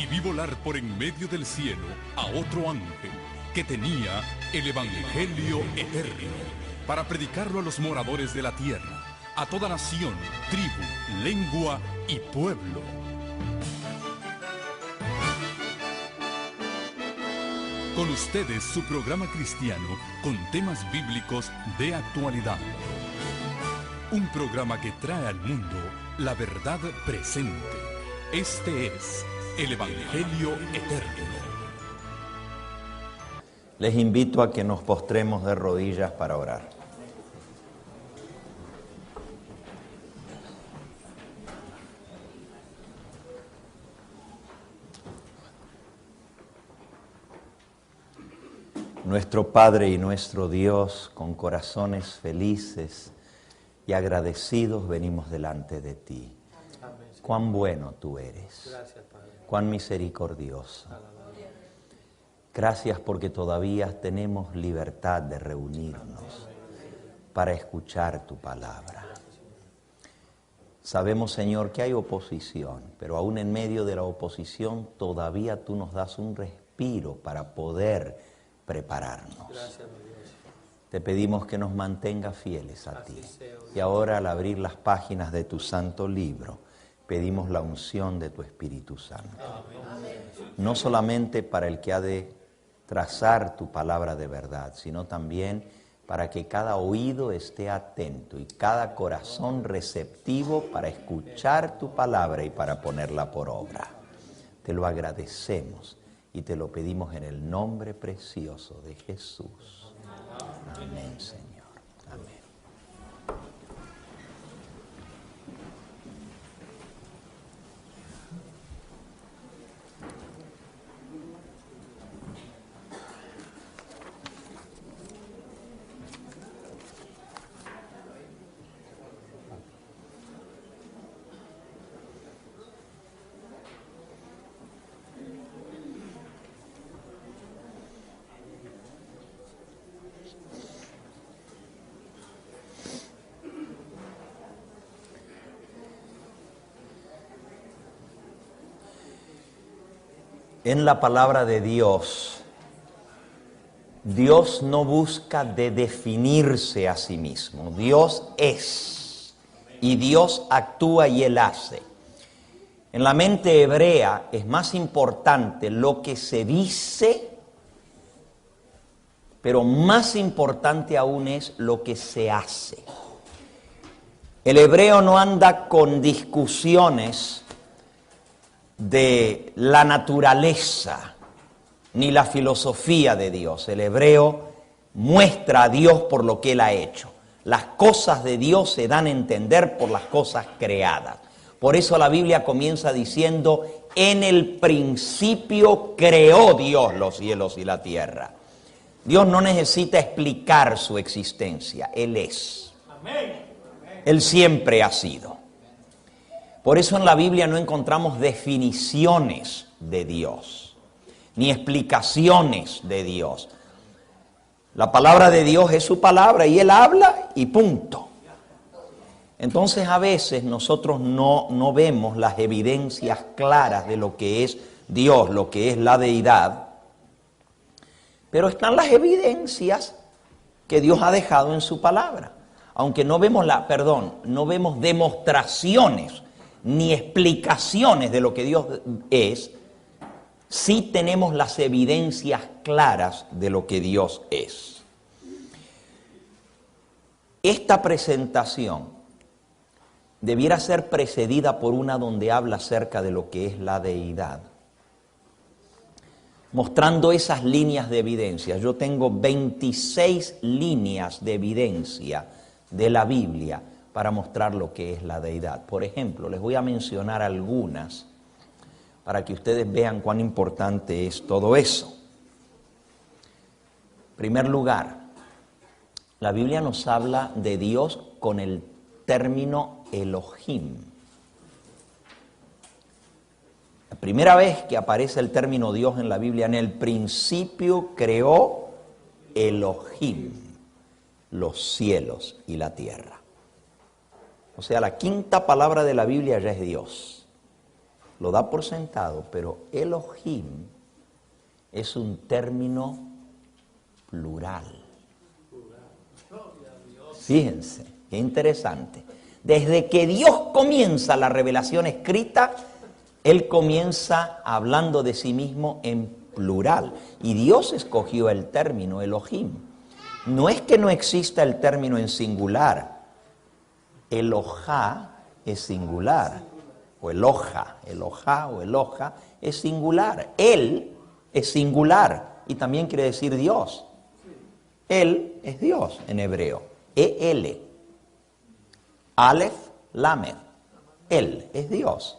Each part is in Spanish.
y vi volar por en medio del cielo a otro ángel que tenía el Evangelio eterno para predicarlo a los moradores de la tierra, a toda nación, tribu, lengua y pueblo. Con ustedes su programa cristiano con temas bíblicos de actualidad. Un programa que trae al mundo la verdad presente. Este es el Evangelio eterno. Les invito a que nos postremos de rodillas para orar. Nuestro Padre y nuestro Dios, con corazones felices y agradecidos venimos delante de ti. Cuán bueno tú eres, cuán misericordioso. Gracias porque todavía tenemos libertad de reunirnos para escuchar tu palabra. Sabemos, Señor, que hay oposición, pero aún en medio de la oposición todavía tú nos das un respiro para poder prepararnos. Te pedimos que nos mantengas fieles a ti. Y ahora, al abrir las páginas de tu santo libro, pedimos la unción de tu Espíritu Santo. No solamente para el que ha de trazar tu palabra de verdad, sino también para que cada oído esté atento y cada corazón receptivo para escuchar tu palabra y para ponerla por obra. Te lo agradecemos y te lo pedimos en el nombre precioso de Jesús. Amén, Señor. Amén. En la palabra de Dios, Dios no busca de definirse a sí mismo. Dios es y Dios actúa y Él hace. En la mente hebrea es más importante lo que se dice, pero más importante aún es lo que se hace. El hebreo no anda con discusiones de la naturaleza ni la filosofía de Dios. El hebreo muestra a Dios por lo que Él ha hecho. Las cosas de Dios se dan a entender por las cosas creadas. Por eso la Biblia comienza diciendo: en el principio creó Dios los cielos y la tierra. Dios no necesita explicar su existencia, Él es. Él siempre ha sido. Por eso en la Biblia no encontramos definiciones de Dios, ni explicaciones de Dios. La palabra de Dios es su palabra y Él habla y punto. Entonces a veces nosotros no vemos las evidencias claras de lo que es Dios, lo que es la deidad, pero están las evidencias que Dios ha dejado en su palabra. Aunque no vemos demostraciones ni explicaciones de lo que Dios es, sí tenemos las evidencias claras de lo que Dios es. Esta presentación debiera ser precedida por una donde habla acerca de lo que es la deidad, mostrando esas líneas de evidencia. Yo tengo 26 líneas de evidencia de la Biblia para mostrar lo que es la deidad. Por ejemplo, les voy a mencionar algunas para que ustedes vean cuán importante es todo eso. En primer lugar, la Biblia nos habla de Dios con el término Elohim. La primera vez que aparece el término Dios en la Biblia: en el principio creó Elohim los cielos y la tierra. O sea, la quinta palabra de la Biblia ya es Dios. lo da por sentado, pero Elohim es un término plural. Fíjense, qué interesante. Desde que Dios comienza la revelación escrita, Él comienza hablando de sí mismo en plural. Y Dios escogió el término Elohim. No es que no exista el término en singular. Elohá es singular. O Eloja o Eloja es singular. Él es singular y también quiere decir Dios. Él es Dios en hebreo. E-L. Aleph, Lamed. Él es Dios.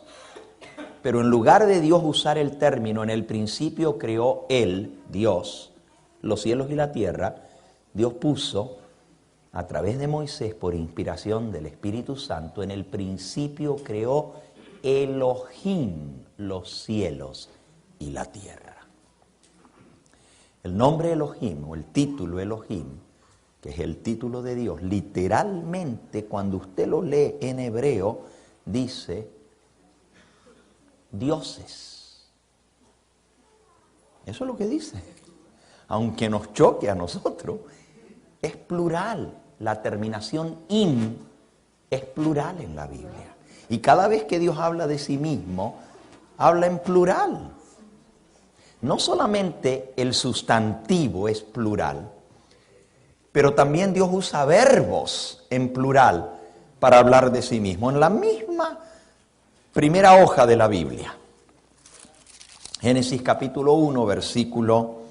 Pero en lugar de Dios usar el término, en el principio creó Él, Dios, los cielos y la tierra, Dios puso a través de Moisés, por inspiración del Espíritu Santo, en el principio creó Elohim, los cielos y la tierra. El nombre Elohim o el título Elohim, que es el título de Dios, literalmente cuando usted lo lee en hebreo, dice dioses. Eso es lo que dice. Aunque nos choque a nosotros, es plural. La terminación im es plural en la Biblia. Y cada vez que Dios habla de sí mismo, habla en plural. No solamente el sustantivo es plural, pero también Dios usa verbos en plural para hablar de sí mismo. En la misma primera hoja de la Biblia, Génesis capítulo 1, versículo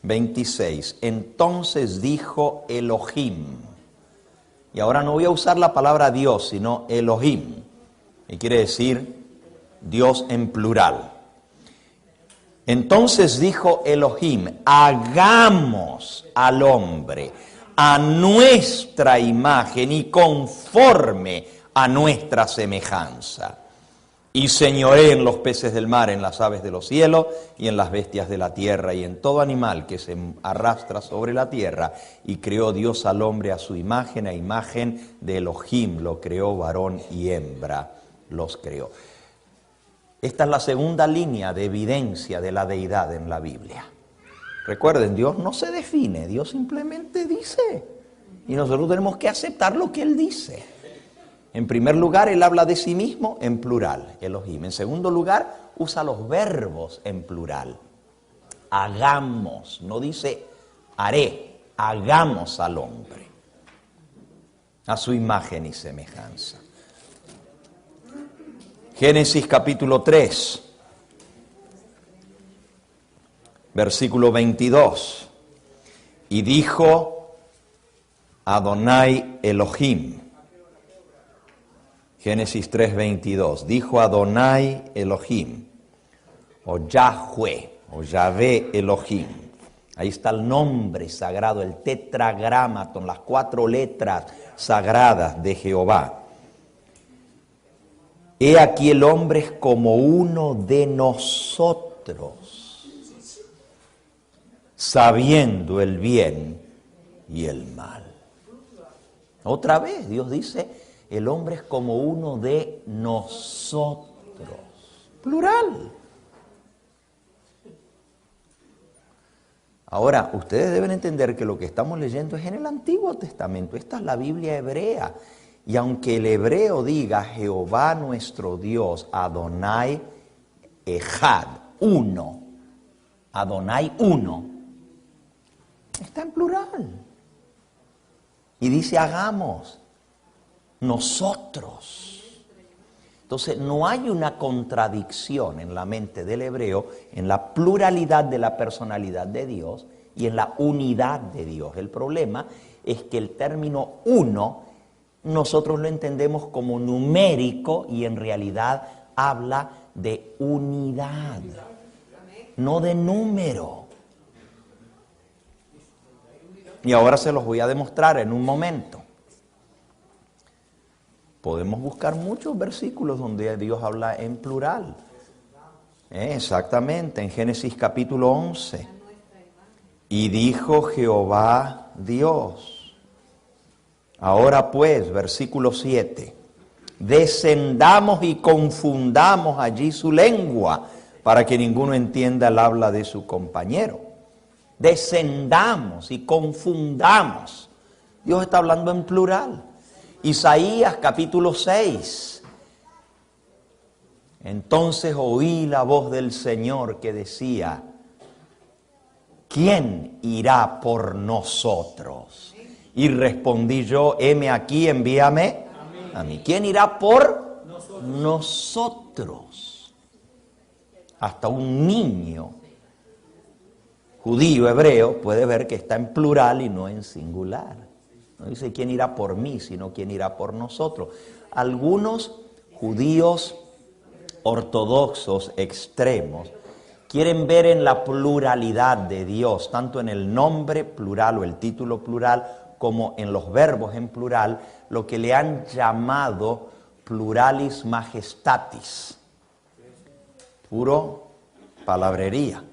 26. Entonces dijo Elohim. Y ahora no voy a usar la palabra Dios, sino Elohim. Y quiere decir Dios en plural. Entonces dijo Elohim, hagamos al hombre a nuestra imagen y conforme a nuestra semejanza. Y señoré en los peces del mar, en las aves de los cielos y en las bestias de la tierra y en todo animal que se arrastra sobre la tierra. Y creó Dios al hombre a su imagen, a imagen de Elohim lo creó, varón y hembra los creó. Esta es la segunda línea de evidencia de la deidad en la Biblia. Recuerden, Dios no se define, Dios simplemente dice. Y nosotros tenemos que aceptar lo que Él dice. En primer lugar, Él habla de sí mismo en plural, Elohim. En segundo lugar, usa los verbos en plural. Hagamos, no dice haré, hagamos al hombre a su imagen y semejanza. Génesis capítulo 3, versículo 22. Y dijo Adonai Elohim. Génesis 3, 22. Dijo Adonai Elohim, o Yahweh, o Yahvé Elohim. Ahí está el nombre sagrado, el tetragramaton, las 4 letras sagradas de Jehová. He aquí el hombre es como uno de nosotros, sabiendo el bien y el mal. Otra vez Dios dice, el hombre es como uno de nosotros. Plural. Ahora, ustedes deben entender que lo que estamos leyendo es en el Antiguo Testamento. Esta es la Biblia hebrea. Y aunque el hebreo diga Jehová nuestro Dios, Adonai Echad, uno, Adonai uno, está en plural. Y dice hagamos, nosotros. Entonces no hay una contradicción en la mente del hebreo en la pluralidad de la personalidad de Dios y en la unidad de Dios. El problema es que el término uno nosotros lo entendemos como numérico y en realidad habla de unidad, no de número. Y ahora se los voy a demostrar en un momento. Podemos buscar muchos versículos donde Dios habla en plural. Exactamente, en Génesis capítulo 11. Y dijo Jehová Dios. Ahora pues, versículo 7. Descendamos y confundamos allí su lengua, para que ninguno entienda el habla de su compañero. Descendamos y confundamos. Dios está hablando en plural. Isaías capítulo 6. Entonces oí la voz del Señor que decía: ¿quién irá por nosotros? Y respondí yo: heme aquí, envíame a mí. ¿Quién irá por nosotros? Hasta un niño judío, hebreo, puede ver que está en plural y no en singular. No dice quién irá por mí, sino quién irá por nosotros. Algunos judíos ortodoxos extremos quieren ver en la pluralidad de Dios, tanto en el nombre plural o el título plural, como en los verbos en plural, lo que le han llamado pluralis majestatis. Puro palabrería,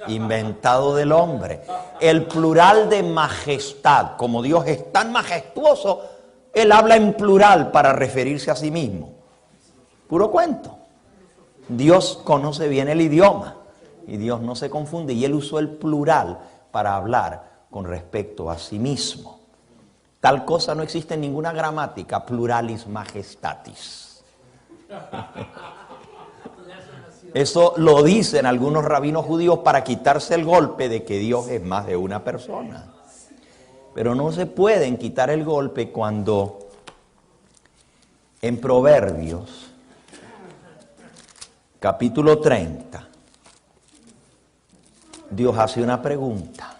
inventado del hombre. El plural de majestad, como Dios es tan majestuoso, Él habla en plural para referirse a sí mismo. Puro cuento. Dios conoce bien el idioma y Dios no se confunde, y Él usó el plural para hablar con respecto a sí mismo. Tal cosa no existe en ninguna gramática, pluralis majestatis. Eso lo dicen algunos rabinos judíos para quitarse el golpe de que Dios es más de una persona. Pero no se pueden quitar el golpe cuando en Proverbios, capítulo 30, Dios hace una pregunta.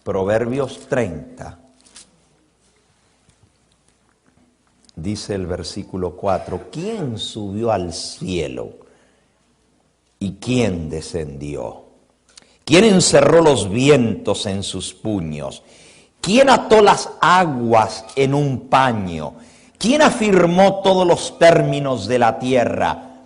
Proverbios 30, dice el versículo 4, ¿quién subió al cielo y quién descendió? ¿Quién encerró los vientos en sus puños? ¿Quién ató las aguas en un paño? ¿Quién afirmó todos los términos de la tierra?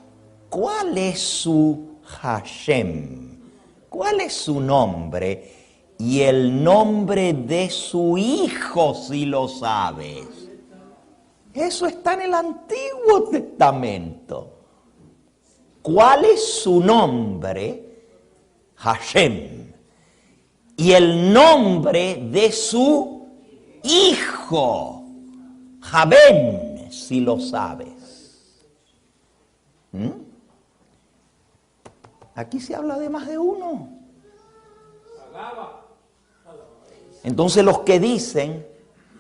¿Cuál es su Hashem? ¿Cuál es su nombre? Y el nombre de su hijo, si lo sabes. Eso está en el Antiguo Testamento. ¿Cuál es su nombre? Hashem. Y el nombre de su hijo, Jaben, si lo sabes. Aquí se habla de más de uno. Entonces los que dicen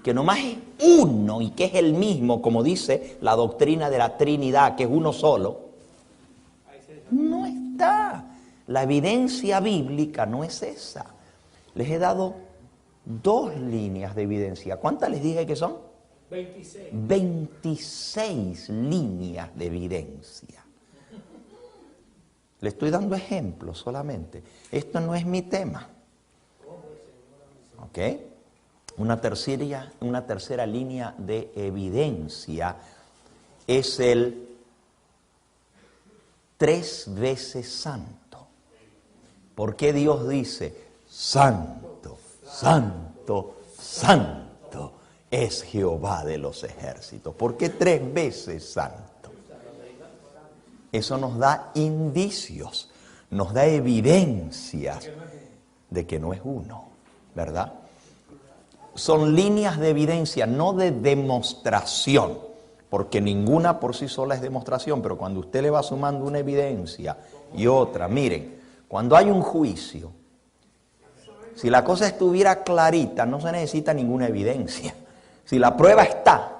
que nomás es uno y que es el mismo, como dice la doctrina de la Trinidad, que es uno solo, no está. La evidencia bíblica no es esa. Les he dado 2 líneas de evidencia. ¿Cuántas les dije que son? 26. 26 líneas de evidencia. Le estoy dando ejemplos solamente. Esto no es mi tema. ¿Ok? Una tercera línea de evidencia es el 3 veces santo. ¿Por qué Dios dice santo, santo, santo es Jehová de los ejércitos? ¿Por qué 3 veces santo? Eso nos da indicios, nos da evidencias de que no es uno, ¿verdad? Son líneas de evidencia, no de demostración, porque ninguna por sí sola es demostración, pero cuando usted le va sumando una evidencia y otra, miren, cuando hay un juicio, si la cosa estuviera clarita, no se necesita ninguna evidencia. Si la prueba está,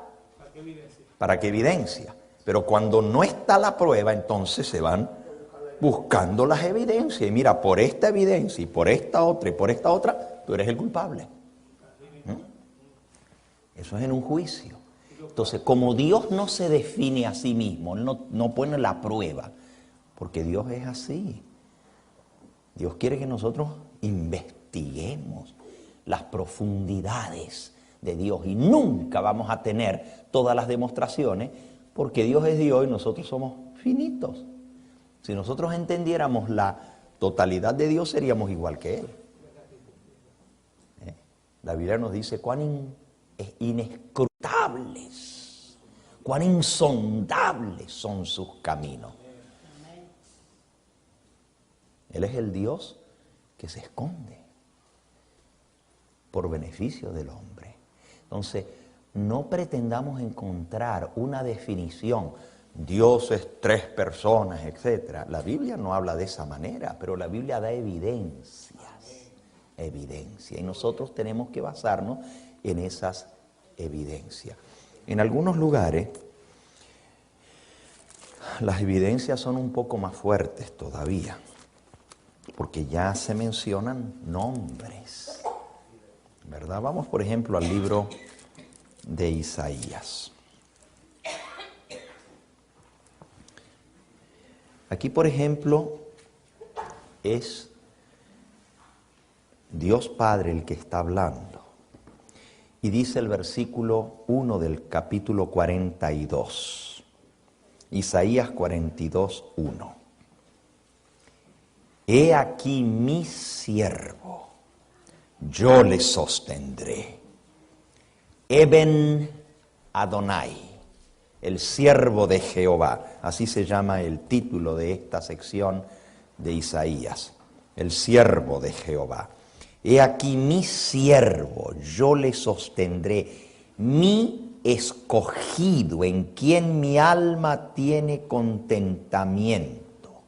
¿para qué evidencia? Pero cuando no está la prueba, entonces se van buscando las evidencias. Y mira, por esta evidencia y por esta otra y por esta otra, tú eres el culpable. Eso es en un juicio. Entonces, como Dios no se define a sí mismo, no pone la prueba, porque Dios es así. Dios quiere que nosotros investiguemos las profundidades de Dios y nunca vamos a tener todas las demostraciones porque Dios es Dios y nosotros somos finitos. Si nosotros entendiéramos la totalidad de Dios seríamos igual que Él. La Biblia nos dice cuán inescrutables cuán insondables son sus caminos. Él es el Dios que se esconde por beneficio del hombre. Entonces, no pretendamos encontrar una definición, Dios es tres personas, etc. La Biblia no habla de esa manera, pero la Biblia da evidencia, y nosotros tenemos que basarnos en esas evidencias. En algunos lugares, las evidencias son un poco más fuertes todavía, porque ya se mencionan nombres, ¿verdad? Vamos, por ejemplo, al libro de Isaías. Aquí, por ejemplo, es Dios Padre el que está hablando. Y dice el versículo 1 del capítulo 42. Isaías 42, 1. He aquí mi siervo, yo le sostendré. Eben Adonai, el siervo de Jehová. Así se llama el título de esta sección de Isaías. El siervo de Jehová. He aquí mi siervo, yo le sostendré. Mi escogido, en quien mi alma tiene contentamiento.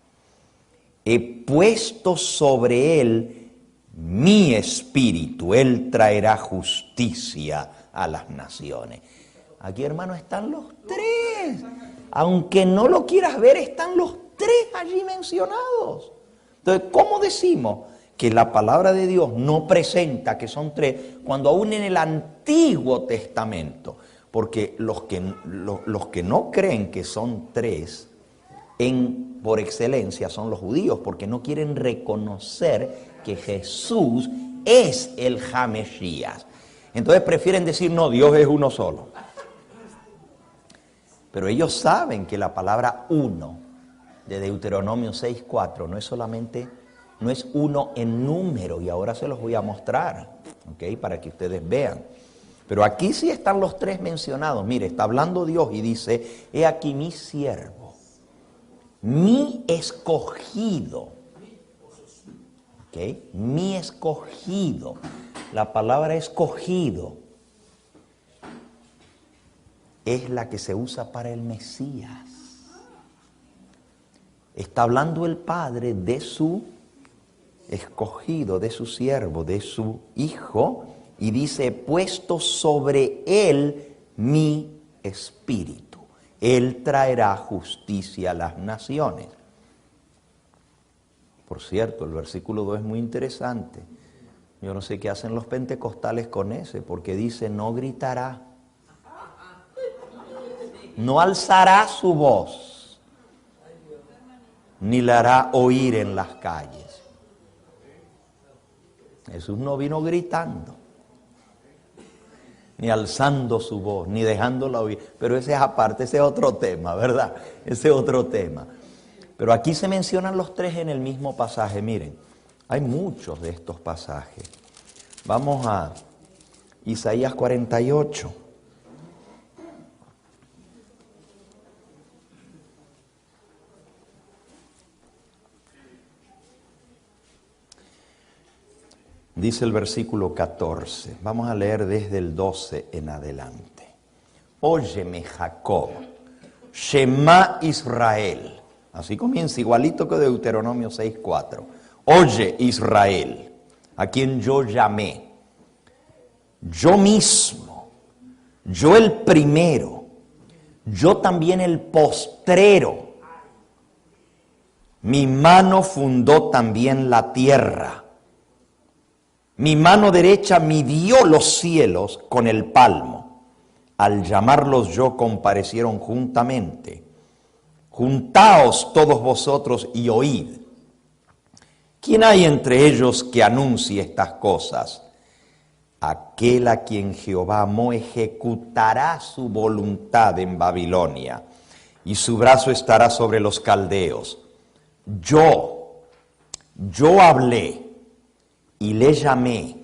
He puesto sobre él mi espíritu, él traerá justicia a las naciones. Aquí, hermano, están los tres. Aunque no lo quieras ver, están los tres allí mencionados. Entonces, ¿cómo decimos que la palabra de Dios no presenta que son tres, cuando aún en el Antiguo Testamento, porque los que no creen que son tres, por excelencia son los judíos, porque no quieren reconocer que Jesús es el Hamesías. Entonces prefieren decir, no, Dios es uno solo. Pero ellos saben que la palabra uno de Deuteronomio 6:4 no es solamente, no es uno en número, y ahora se los voy a mostrar, ¿ok? Para que ustedes vean. Pero aquí sí están los tres mencionados. Mire, está hablando Dios y dice, he aquí mi siervo, mi escogido, ¿ok? Mi escogido. La palabra escogido es la que se usa para el Mesías. Está hablando el Padre de su escogido, de su siervo, de su hijo, y dice, he puesto sobre él mi espíritu. Él traerá justicia a las naciones. Por cierto, el versículo 2 es muy interesante. Yo no sé qué hacen los pentecostales con ese, porque dice, no gritará, no alzará su voz, ni la hará oír en las calles. Jesús no vino gritando, ni alzando su voz, ni dejándola oír. Pero ese es aparte, ese es otro tema, ¿verdad? Ese es otro tema. Pero aquí se mencionan los tres en el mismo pasaje. Miren, hay muchos de estos pasajes. Vamos a Isaías 48. Dice el versículo 14, vamos a leer desde el 12 en adelante. Óyeme Jacob, Shema Israel. Así comienza, igualito que Deuteronomio 6:4. Oye Israel, a quien yo llamé, yo mismo, yo el primero, yo también el postrero. Mi mano fundó también la tierra. Mi mano derecha midió los cielos con el palmo. Al llamarlos yo comparecieron juntamente. Juntaos todos vosotros y oíd. ¿Quién hay entre ellos que anuncie estas cosas? Aquel a quien Jehová amó ejecutará su voluntad en Babilonia, y su brazo estará sobre los caldeos. Yo hablé, y le llamé,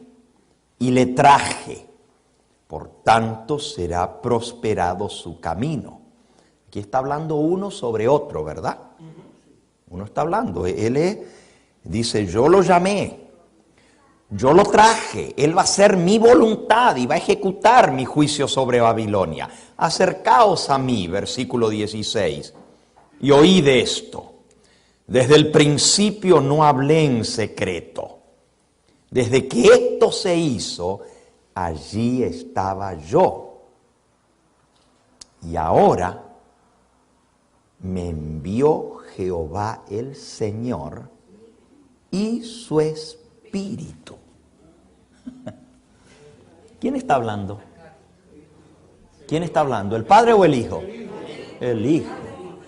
y le traje. Por tanto será prosperado su camino, Aquí está hablando uno sobre otro, ¿verdad? Uno está hablando, dice, yo lo llamé, yo lo traje, él va a hacer mi voluntad y va a ejecutar mi juicio sobre Babilonia. Acercaos a mí, versículo 16, y oíd esto. Desde el principio no hablé en secreto. Desde que esto se hizo, allí estaba yo. Y ahora me envió Jehová el Señor y su Espíritu. ¿Quién está hablando? ¿Quién está hablando? ¿El Padre o el Hijo? El Hijo.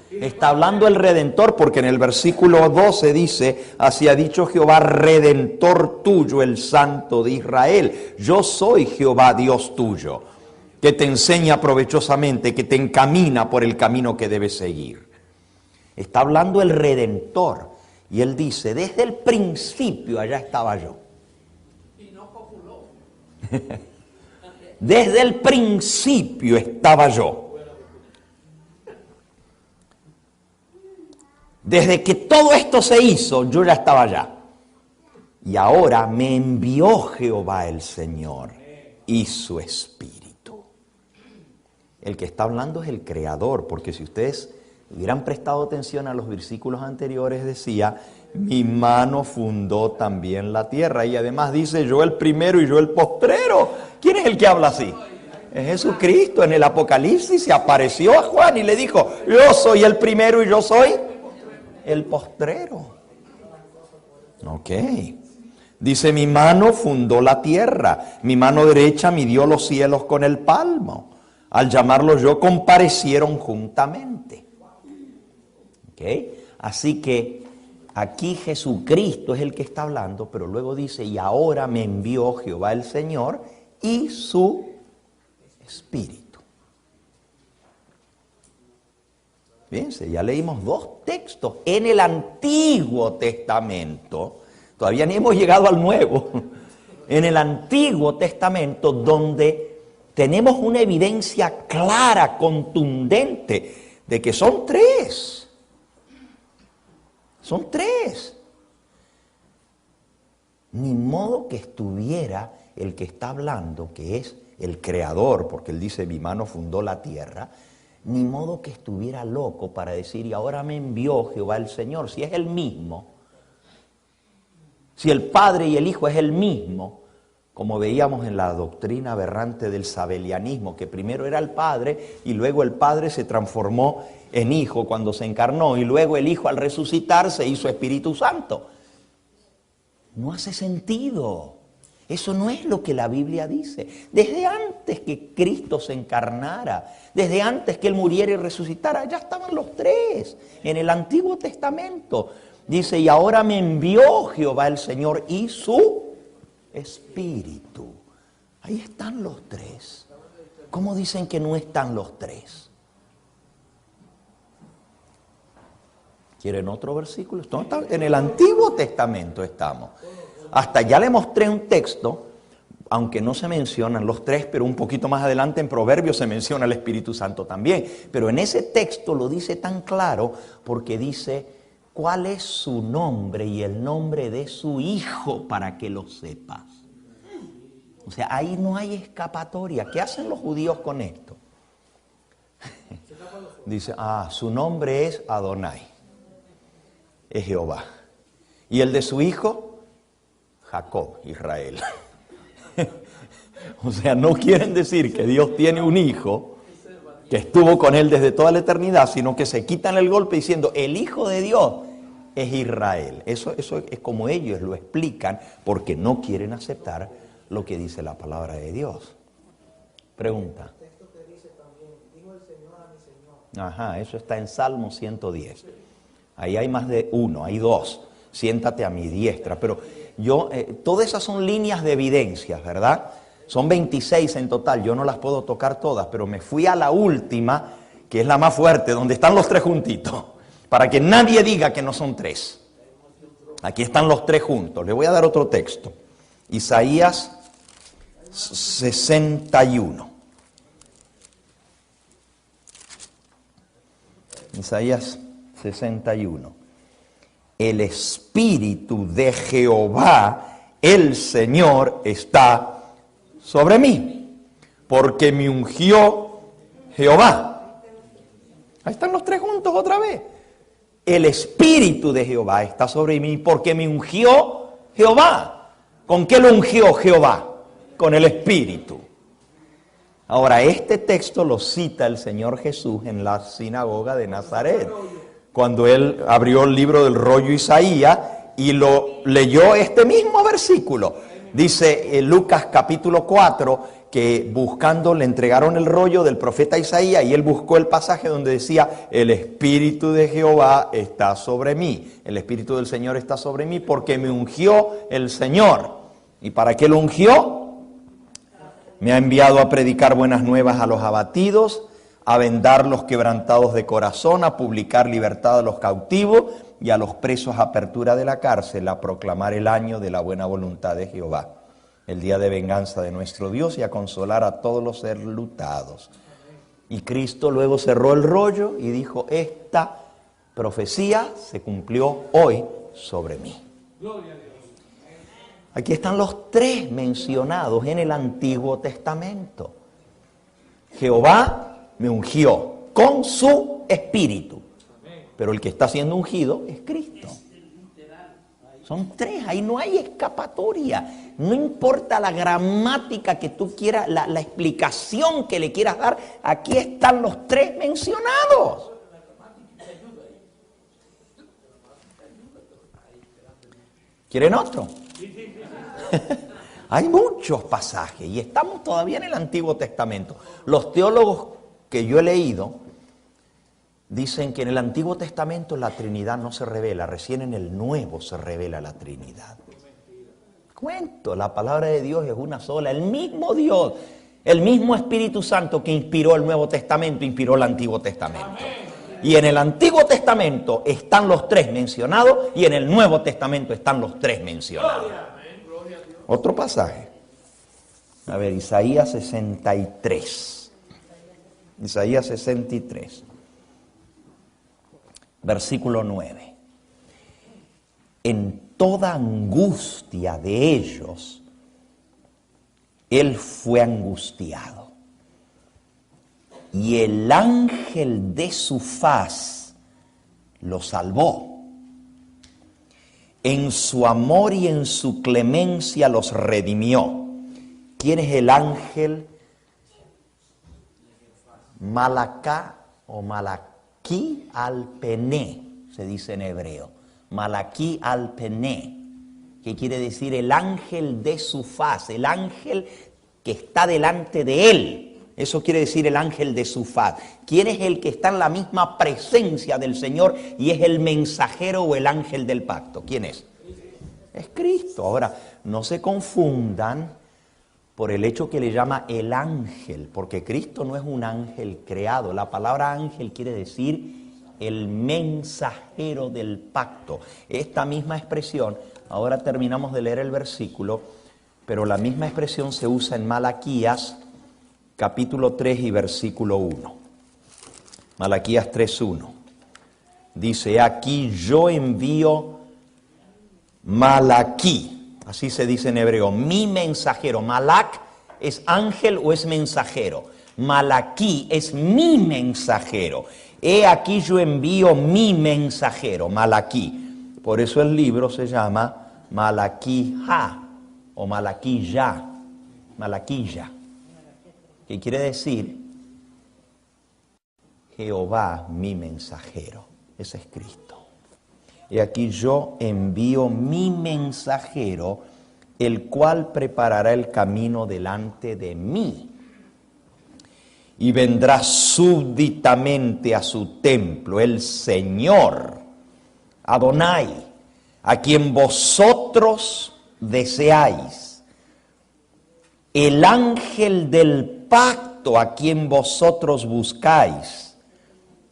Está hablando el Redentor, porque en el versículo 12 dice, así ha dicho Jehová, Redentor tuyo, el Santo de Israel. Yo soy Jehová, Dios tuyo, que te enseña provechosamente, que te encamina por el camino que debes seguir. Está hablando el Redentor, y él dice, desde el principio allá estaba yo. Y no copuló. Desde el principio estaba yo. Desde que todo esto se hizo, yo ya estaba allá. Y ahora me envió Jehová el Señor y su Espíritu. El que está hablando es el Creador, porque si ustedes hubieran prestado atención a los versículos anteriores, decía, mi mano fundó también la tierra. Y además dice, yo el primero y yo el postrero. ¿Quién es el que habla así? Es Jesucristo. En el Apocalipsis se apareció a Juan y le dijo, yo soy el primero y yo soy el postrero. Ok. Dice, mi mano fundó la tierra, mi mano derecha midió los cielos con el palmo. Al llamarlos yo, comparecieron juntamente. Ok. Así que aquí Jesucristo es el que está hablando, pero luego dice, y ahora me envió Jehová el Señor y su Espíritu. Fíjense, ya leímos dos textos en el Antiguo Testamento, todavía ni hemos llegado al Nuevo, en el Antiguo Testamento donde tenemos una evidencia clara, contundente, de que son tres. Son tres. Ni modo que estuviera el que está hablando, que es el Creador, porque él dice, mi mano fundó la tierra, ni modo que estuviera loco para decir, y ahora me envió Jehová el Señor, si es el mismo, si el Padre y el Hijo es el mismo, como veíamos en la doctrina aberrante del sabelianismo, que primero era el Padre y luego el Padre se transformó en Hijo cuando se encarnó y luego el Hijo al resucitar se hizo Espíritu Santo. No hace sentido. Eso no es lo que la Biblia dice. Desde antes que Cristo se encarnara, desde antes que Él muriera y resucitara, ya estaban los tres en el Antiguo Testamento. Dice, y ahora me envió Jehová el Señor y su Espíritu. Ahí están los tres. ¿Cómo dicen que no están los tres? ¿Quieren otro versículo? En el Antiguo Testamento estamos. Hasta ya le mostré un texto, aunque no se mencionan los tres, pero un poquito más adelante en Proverbios se menciona el Espíritu Santo también. Pero en ese texto lo dice tan claro porque dice cuál es su nombre y el nombre de su Hijo para que lo sepas. O sea, ahí no hay escapatoria. ¿Qué hacen los judíos con esto? Dice, su nombre es Adonai, es Jehová. ¿Y el de su Hijo? Jacob, Israel. O sea, no quieren decir que Dios tiene un hijo que estuvo con él desde toda la eternidad, sino que se quitan el golpe diciendo, el Hijo de Dios es Israel. Eso es como ellos lo explican, porque no quieren aceptar lo que dice la palabra de Dios. Pregunta. Ajá, eso está en Salmo 110. Ahí hay más de uno, hay dos. Siéntate a mi diestra. Pero todas esas son líneas de evidencias, ¿verdad? Son 26 en total, yo no las puedo tocar todas, pero me fui a la última, que es la más fuerte, donde están los tres juntitos, para que nadie diga que no son tres. Aquí están los tres juntos. Le voy a dar otro texto. Isaías 61. Isaías 61. El Espíritu de Jehová, el Señor, está sobre mí, porque me ungió Jehová. Ahí están los tres juntos otra vez. El Espíritu de Jehová está sobre mí, porque me ungió Jehová. ¿Con qué lo ungió Jehová? Con el Espíritu. Ahora, este texto lo cita el Señor Jesús en la sinagoga de Nazaret, cuando Él abrió el libro del rollo Isaías y lo leyó este mismo versículo. Dice en Lucas capítulo 4 que buscando le entregaron el rollo del profeta Isaías y él buscó el pasaje donde decía: el Espíritu de Jehová está sobre mí, el Espíritu del Señor está sobre mí porque me ungió el Señor. ¿Y para qué lo ungió? Me ha enviado a predicar buenas nuevas a los abatidos, a vendar los quebrantados de corazón, a publicar libertad a los cautivos y a los presos apertura de la cárcel, a proclamar el año de la buena voluntad de Jehová, el día de venganza de nuestro Dios, y a consolar a todos los enlutados. Y Cristo luego cerró el rollo y dijo: esta profecía se cumplió hoy sobre mí. Aquí están los tres mencionados en el Antiguo Testamento. Jehová me ungió con su Espíritu, pero el que está siendo ungido es Cristo. Son tres, ahí no hay escapatoria. No importa la gramática que tú quieras, la explicación que le quieras dar, aquí están los tres mencionados. ¿Quieren otro? Hay muchos pasajes y estamos todavía en el Antiguo Testamento. Los teólogos que yo he leído dicen que en el Antiguo Testamento la Trinidad no se revela, recién en el Nuevo se revela la Trinidad. Cuento, la palabra de Dios es una sola, el mismo Dios, el mismo Espíritu Santo que inspiró el Nuevo Testamento, inspiró el Antiguo Testamento. Y en el Antiguo Testamento están los tres mencionados y en el Nuevo Testamento están los tres mencionados. Otro pasaje. A ver, Isaías 63. Isaías 63. Versículo 9. En toda angustia de ellos, Él fue angustiado. Y el ángel de su faz lo salvó. En su amor y en su clemencia los redimió. ¿Quién es el ángel? Malacá o Malaquí al-Pené, se dice en hebreo. Malaquí al-Pené, que quiere decir el ángel de su faz, el ángel que está delante de él. Eso quiere decir el ángel de su faz. ¿Quién es el que está en la misma presencia del Señor y es el mensajero o el ángel del pacto? ¿Quién es? Es Cristo. Ahora, no se confundan por el hecho que le llama el ángel, porque Cristo no es un ángel creado. La palabra ángel quiere decir el mensajero del pacto. Esta misma expresión, ahora terminamos de leer el versículo, pero la misma expresión se usa en Malaquías capítulo 3 y versículo 1. Malaquías 3:1. Dice: aquí yo envío Malaquí, así se dice en hebreo, mi mensajero. Malak es ángel o es mensajero. Malaquí es mi mensajero. He aquí yo envío mi mensajero, Malaquí. Por eso el libro se llama Malaquija o Malaquilla. Malaquilla. ¿Qué quiere decir? Jehová mi mensajero. Ese es Cristo. Y aquí yo envío mi mensajero, el cual preparará el camino delante de mí. Y vendrá súbditamente a su templo el Señor, Adonai, a quien vosotros deseáis. El ángel del pacto a quien vosotros buscáis.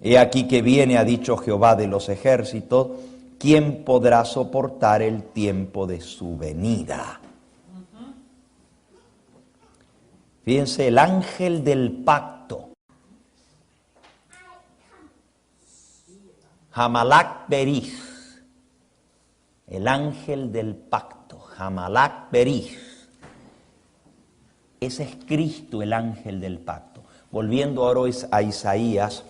He aquí que viene, ha dicho Jehová de los ejércitos, ¿quién podrá soportar el tiempo de su venida? Fíjense, el ángel del pacto. Hamalak Berith, el ángel del pacto, Hamalak Berith. Ese es Cristo, el ángel del pacto. Volviendo ahora a Isaías,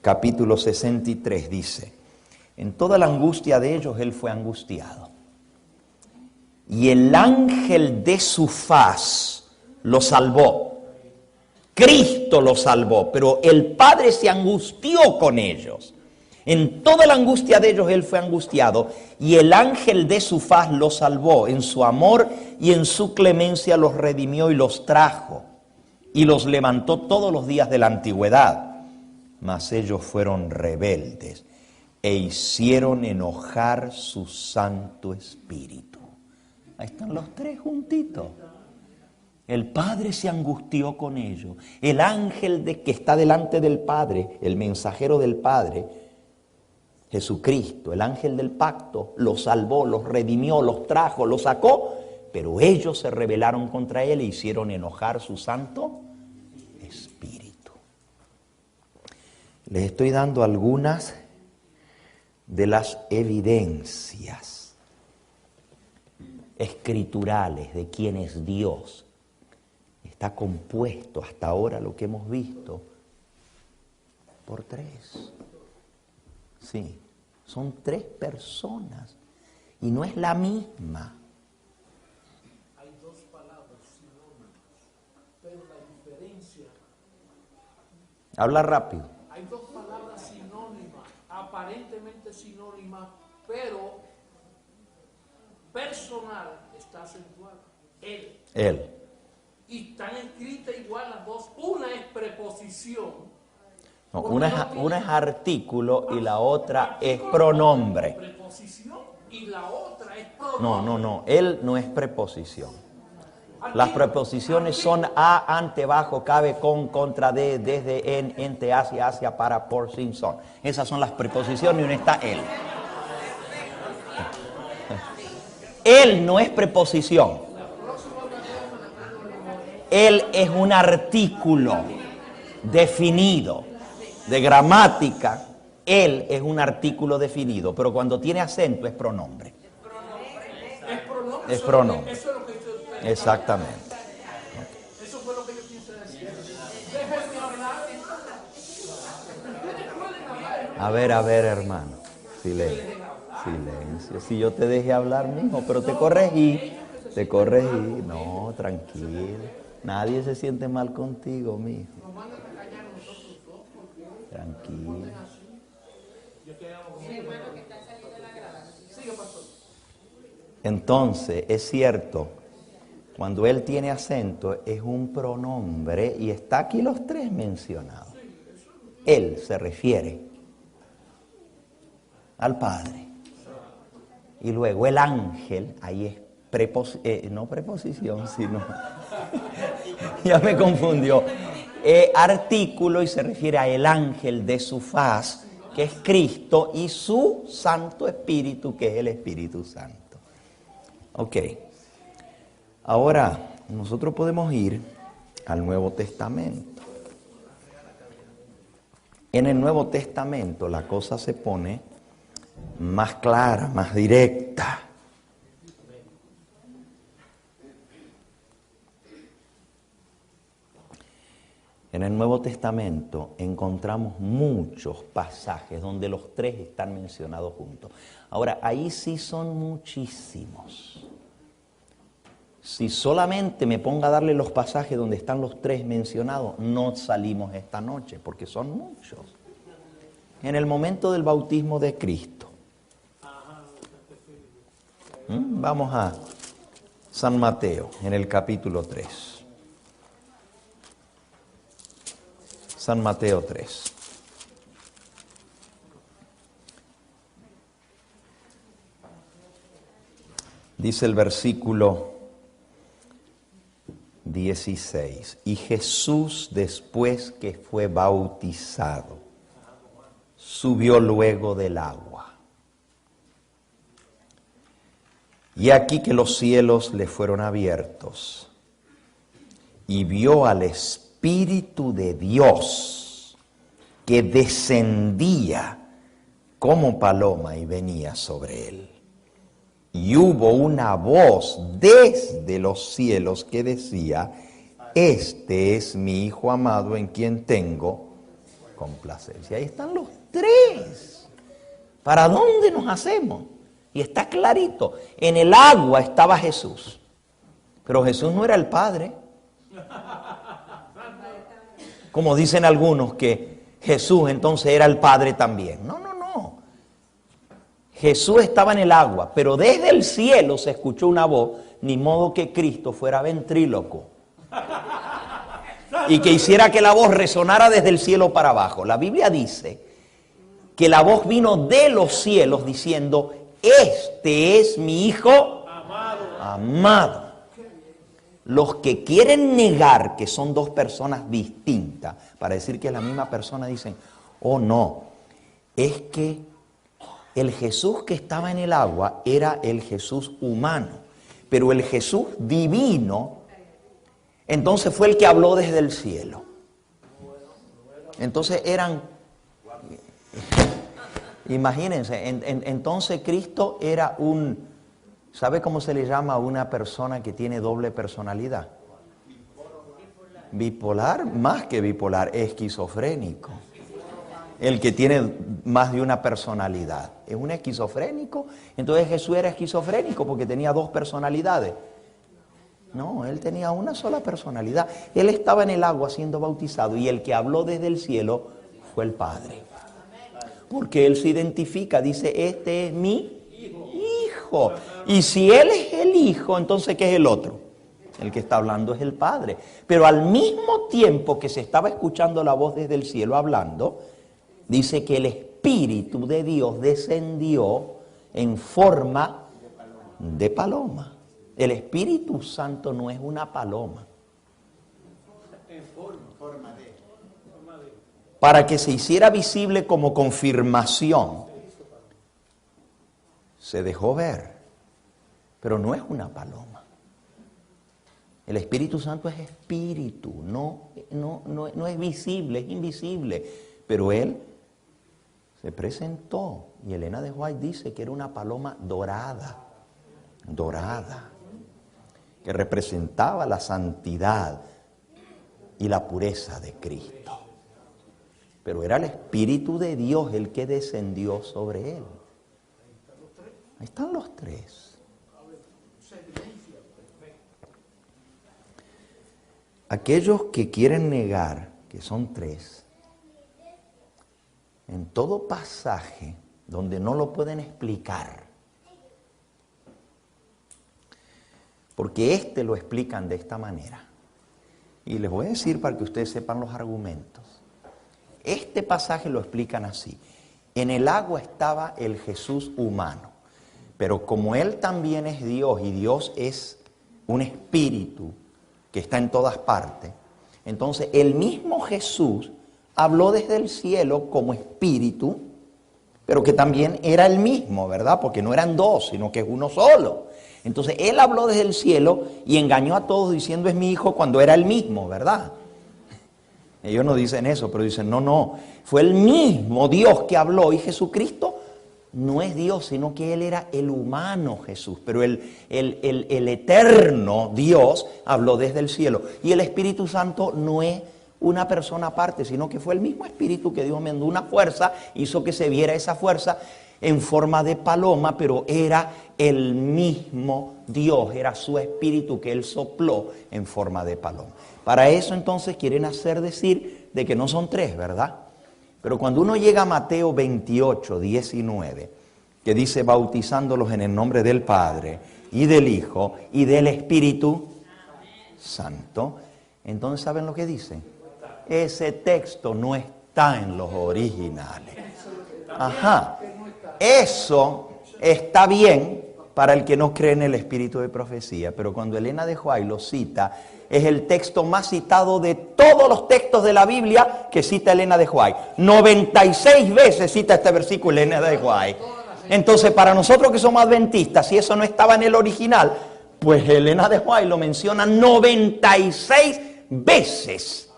capítulo 63, dice: en toda la angustia de ellos Él fue angustiado, y el ángel de su faz lo salvó. Cristo lo salvó, pero el Padre se angustió con ellos. En toda la angustia de ellos Él fue angustiado, y el ángel de su faz los salvó. En su amor y en su clemencia los redimió y los trajo, y los levantó todos los días de la antigüedad. Mas ellos fueron rebeldes e hicieron enojar su Santo Espíritu. Ahí están los tres juntitos. El Padre se angustió con ellos. El ángel que está delante del Padre, el mensajero del Padre, Jesucristo, el ángel del pacto, los salvó, los redimió, los trajo, los sacó, pero ellos se rebelaron contra Él e hicieron enojar su Santo Espíritu. Les estoy dando algunas de las evidencias escriturales de quién es Dios. Está compuesto hasta ahora lo que hemos visto por tres. Sí, son tres personas y no es la misma. Hay dos palabras sinónimas, pero la diferencia... Habla rápido. Hay dos palabras sinónimas, aparentemente sinónimas, pero personal está acentuada. Él. Y están escritas igual las dos. Una es preposición. No, una es artículo y la otra es pronombre. Preposición y la otra es pronombre. No. Él no es preposición. Las preposiciones son a, ante, bajo, cabe, con, contra, de, desde, en, ente, hacia, para, por, sin, son. Esas son las preposiciones y una está él. Él no es preposición. Él es un artículo definido. De gramática, él es un artículo definido, pero cuando tiene acento es pronombre. Es pronombre. Eso es lo que yo... Exactamente. Eso fue lo que yo quise decir. Déjenme hablar. A ver, hermano. Silencio. Si yo te dejé hablar, mijo, pero te corregí. No, tranquilo. Nadie se siente mal contigo, mijo. Tranquilo. Entonces, es cierto, cuando él tiene acento es un pronombre y está aquí los tres mencionados. Él se refiere al Padre. Y luego el ángel, ahí es no preposición, sino... ya me confundió. Artículo y se refiere a el ángel de su faz, que es Cristo, y su Santo Espíritu, que es el Espíritu Santo. Ok. Ahora, nosotros podemos ir al Nuevo Testamento. En el Nuevo Testamento la cosa se pone más clara, más directa. En el Nuevo Testamento encontramos muchos pasajes donde los tres están mencionados juntos. Ahora, ahí sí son muchísimos. Si solamente me pongo a darle los pasajes donde están los tres mencionados, no salimos esta noche, porque son muchos. En el momento del bautismo de Cristo. Vamos a San Mateo, en el capítulo 3. San Mateo 3. Dice el versículo 16. Y Jesús, después que fue bautizado, subió luego del agua. Y aquí que los cielos le fueron abiertos, y vio al Espíritu de Dios que descendía como paloma y venía sobre él. Y hubo una voz desde los cielos que decía: este es mi Hijo amado en quien tengo complacencia. Ahí están los tres. ¿Para dónde nos hacemos? Y está clarito. En el agua estaba Jesús. Pero Jesús no era el Padre. Como dicen algunos que Jesús entonces era el Padre también. No, no, no. Jesús estaba en el agua, pero desde el cielo se escuchó una voz, ni modo que Cristo fuera ventríloco y que hiciera que la voz resonara desde el cielo para abajo. La Biblia dice que la voz vino de los cielos diciendo: este es mi Hijo amado. Los que quieren negar que son dos personas distintas para decir que es la misma persona dicen: oh no, es que el Jesús que estaba en el agua era el Jesús humano, pero el Jesús divino entonces fue el que habló desde el cielo. Entonces imagínense, entonces Cristo era ¿sabe cómo se le llama a una persona que tiene doble personalidad? Bipolar, más que bipolar, esquizofrénico. El que tiene más de una personalidad es un esquizofrénico. Entonces Jesús era esquizofrénico porque tenía dos personalidades. No, él tenía una sola personalidad. Él estaba en el agua siendo bautizado y el que habló desde el cielo fue el Padre. Porque él se identifica, dice: este es mi Hijo. Y si él es el Hijo, entonces ¿qué es el otro? El que está hablando es el Padre. Pero al mismo tiempo que se estaba escuchando la voz desde el cielo hablando, dice que el Espíritu de Dios descendió en forma de paloma. El Espíritu Santo no es una paloma. Para que se hiciera visible como confirmación, se dejó ver, pero no es una paloma. El Espíritu Santo es espíritu, no es visible, es invisible. Pero Él se presentó y Elena de White dice que era una paloma dorada, que representaba la santidad y la pureza de Cristo. Pero era el Espíritu de Dios el que descendió sobre Él. Ahí están los tres. Aquellos que quieren negar que son tres, en todo pasaje donde no lo pueden explicar, porque lo explican de esta manera. Y les voy a decir para que ustedes sepan los argumentos. Este pasaje lo explican así: en el agua estaba el Jesús humano, pero como Él también es Dios y Dios es un espíritu que está en todas partes, entonces el mismo Jesús habló desde el cielo como espíritu, pero que también era el mismo, ¿verdad? Porque no eran dos, sino que es uno solo. Entonces Él habló desde el cielo y engañó a todos diciendo: es mi Hijo, cuando era el mismo, ¿verdad? Ellos no dicen eso, pero dicen: no, fue el mismo Dios que habló. Y Jesucristo no es Dios, sino que Él era el humano Jesús. Pero el eterno Dios habló desde el cielo. Y el Espíritu Santo no es una persona aparte, sino que fue el mismo Espíritu que Dios mandó una fuerza, hizo que se viera esa fuerza en forma de paloma, pero era el mismo Dios, era su Espíritu que Él sopló en forma de paloma. Para eso entonces quieren hacer decir de que no son tres, ¿verdad? Pero cuando uno llega a Mateo 28, 19, que dice: bautizándolos en el nombre del Padre y del Hijo y del Espíritu Santo, entonces ¿saben lo que dice? Ese texto no está en los originales. Ajá. Eso está bien para el que no cree en el espíritu de profecía, pero cuando Elena de White lo cita, es el texto más citado de todos los textos de la Biblia que cita Elena de White. 96 veces cita este versículo Elena de White. Entonces, para nosotros que somos adventistas, si eso no estaba en el original, pues Elena de White lo menciona 96 veces.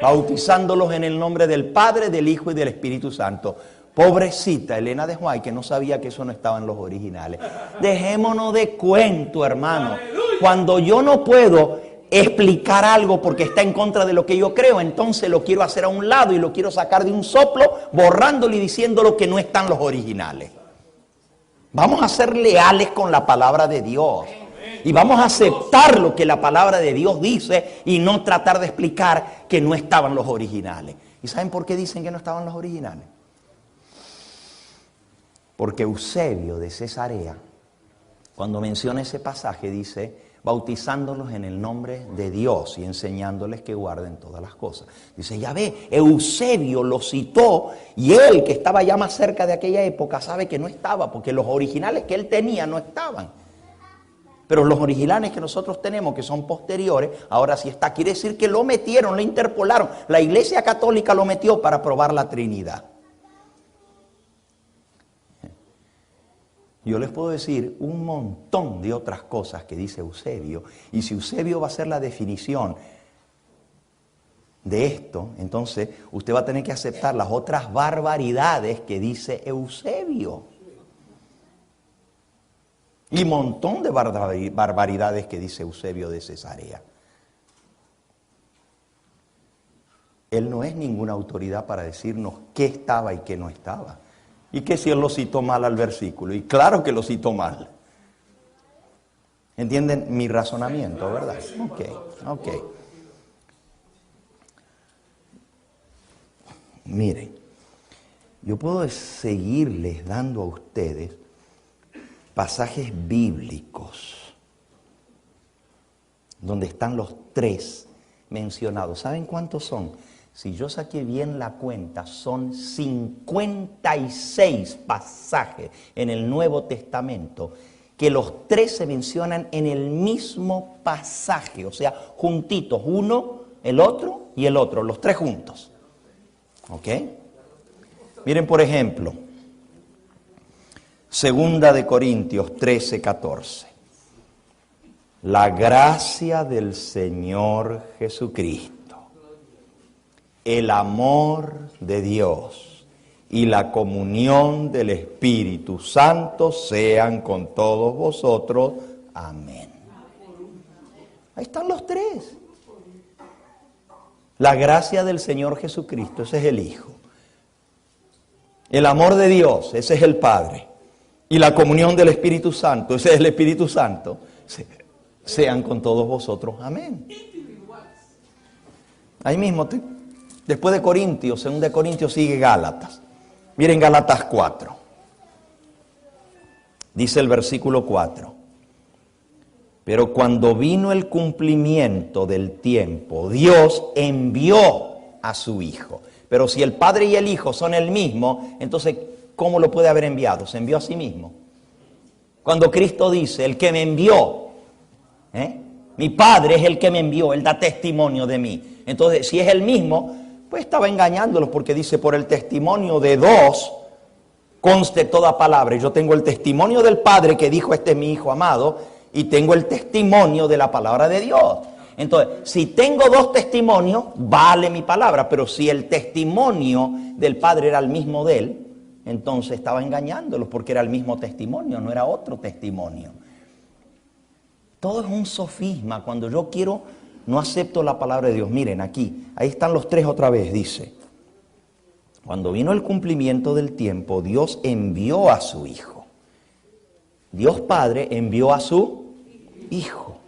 bautizándolos en el nombre del Padre, del Hijo y del Espíritu Santo. Pobrecita Elena de White, que no sabía que eso no estaba en los originales. Dejémonos de cuento, hermano. Cuando yo no puedo explicar algo porque está en contra de lo que yo creo, entonces lo quiero hacer a un lado y lo quiero sacar de un soplo, borrándolo y diciéndolo que no están los originales. Vamos a ser leales con la palabra de Dios. Y vamos a aceptar lo que la palabra de Dios dice y no tratar de explicar que no estaban los originales. ¿Y saben por qué dicen que no estaban los originales? Porque Eusebio de Cesarea, cuando menciona ese pasaje, dice, bautizándolos en el nombre de Dios y enseñándoles que guarden todas las cosas. Dice, ya ve, Eusebio lo citó y él, que estaba ya más cerca de aquella época, sabe que no estaba, porque los originales que él tenía no estaban. Pero los originales que nosotros tenemos, que son posteriores, ahora sí está. Quiere decir que lo metieron, lo interpolaron. La Iglesia Católica lo metió para probar la Trinidad. Yo les puedo decir un montón de otras cosas que dice Eusebio. Y si Eusebio va a ser la definición de esto, entonces usted va a tener que aceptar las otras barbaridades que dice Eusebio. Y un montón de barbaridades que dice Eusebio de Cesarea. Él no es ninguna autoridad para decirnos qué estaba y qué no estaba. Y que si él lo citó mal al versículo. Y claro que lo citó mal. ¿Entienden mi razonamiento, verdad? Ok. Miren, yo puedo seguirles dando a ustedes pasajes bíblicos donde están los tres mencionados. ¿Saben cuántos son? Si yo saqué bien la cuenta, son 56 pasajes en el Nuevo Testamento que los tres se mencionan en el mismo pasaje, o sea, juntitos, uno, el otro y el otro, los tres juntos. ¿Ok? Miren, por ejemplo, 2 de Corintios 13:14. La gracia del Señor Jesucristo, el amor de Dios y la comunión del Espíritu Santo sean con todos vosotros. Amén. Ahí están los tres. La gracia del Señor Jesucristo, ese es el Hijo. El amor de Dios, ese es el Padre. Y la comunión del Espíritu Santo, ese es el Espíritu Santo, sean con todos vosotros. Amén. Ahí mismo, después de Corintios, 2 de Corintios sigue Gálatas. Miren Gálatas 4. Dice el versículo 4. Pero cuando vino el cumplimiento del tiempo, Dios envió a su Hijo. Pero si el Padre y el Hijo son el mismo, entonces, ¿cómo lo puede haber enviado? Se envió a sí mismo. Cuando Cristo dice, el que me envió, mi Padre es el que me envió, Él da testimonio de mí. Entonces, si es el mismo, pues estaba engañándolos porque dice, por el testimonio de dos conste toda palabra. Yo tengo el testimonio del Padre que dijo, este es mi Hijo amado, y tengo el testimonio de la palabra de Dios. Entonces, si tengo dos testimonios, vale mi palabra. Pero si el testimonio del Padre era el mismo de Él, entonces estaba engañándolos porque era el mismo testimonio, no era otro testimonio. Todo es un sofisma. Cuando yo quiero, no acepto la palabra de Dios. Miren aquí, ahí están los tres otra vez, dice. Cuando vino el cumplimiento del tiempo, Dios envió a su Hijo. Dios Padre envió a su Hijo,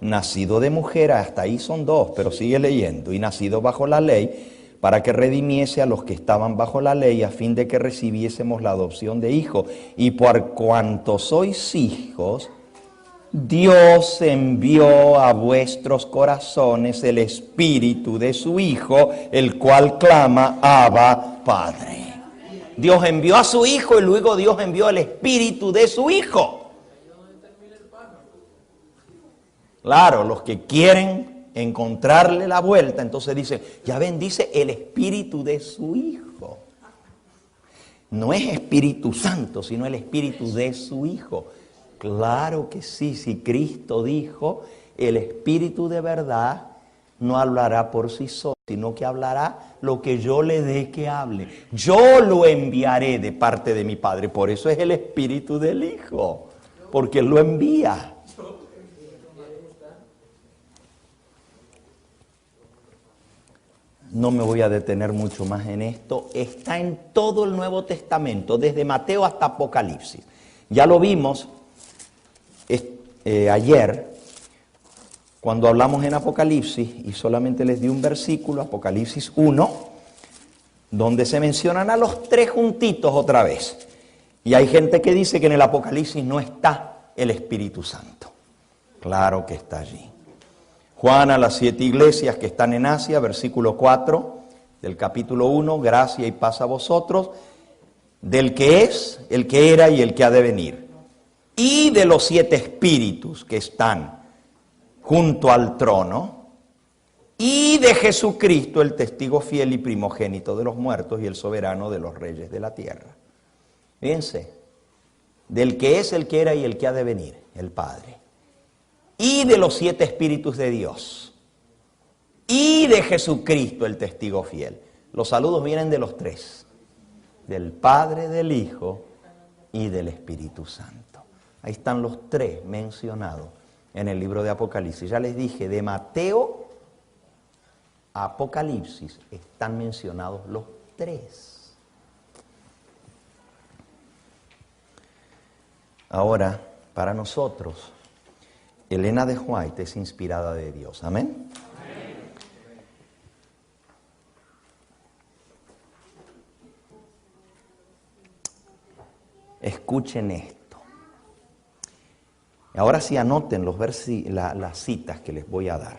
nacido de mujer, hasta ahí son dos, pero sigue leyendo, y nacido bajo la ley, para que redimiese a los que estaban bajo la ley, a fin de que recibiésemos la adopción de hijo. Y por cuanto sois hijos, Dios envió a vuestros corazones el Espíritu de su Hijo, el cual clama, Abba, Padre. Dios envió a su Hijo y luego Dios envió el Espíritu de su Hijo. Claro, los que quieren encontrarle la vuelta, entonces dicen, ya ven, dice el Espíritu de su Hijo. No es Espíritu Santo, sino el Espíritu de su Hijo. Claro que sí, si Cristo dijo, el Espíritu de verdad no hablará por sí solo, sino que hablará lo que yo le dé que hable. Yo lo enviaré de parte de mi Padre. Por eso es el Espíritu del Hijo, porque Él lo envía. No me voy a detener mucho más en esto. Está en todo el Nuevo Testamento, desde Mateo hasta Apocalipsis. Ya lo vimos ayer, cuando hablamos en Apocalipsis, y solamente les di un versículo, Apocalipsis 1, donde se mencionan a los tres juntitos otra vez. Y hay gente que dice que en el Apocalipsis no está el Espíritu Santo. Claro que está allí. Juan a las 7 iglesias que están en Asia, versículo 4 del capítulo 1, gracia y paz a vosotros, del que es, el que era y el que ha de venir. Y de los 7 espíritus que están junto al trono, y de Jesucristo, el testigo fiel y primogénito de los muertos y el soberano de los reyes de la tierra. Fíjense, del que es, el que era y el que ha de venir, el Padre. Y de los 7 espíritus de Dios. Y de Jesucristo, el testigo fiel. Los saludos vienen de los 3. Del Padre, del Hijo y del Espíritu Santo. Ahí están los 3 mencionados en el libro de Apocalipsis. Ya les dije, de Mateo a Apocalipsis están mencionados los 3. Ahora, para nosotros, Elena de White es inspirada de Dios. ¿Amén? Escuchen esto. Ahora sí anoten las citas que les voy a dar.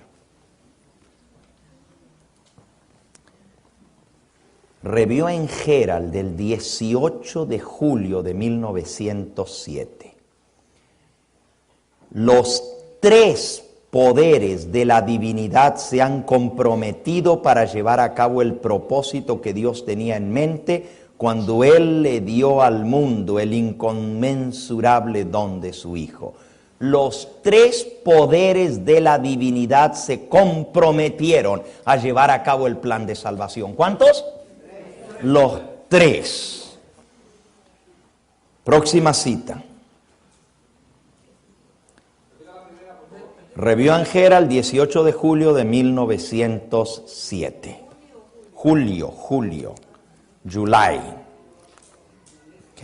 Review en Herald del 18 de julio de 1907. Los 3 poderes de la divinidad se han comprometido para llevar a cabo el propósito que Dios tenía en mente cuando Él le dio al mundo el inconmensurable don de su Hijo. Los 3 poderes de la divinidad se comprometieron a llevar a cabo el plan de salvación. ¿Cuántos? Los 3. Próxima cita. Review and Herald, 18 de julio de 1907. Julio. July. ¿Ok?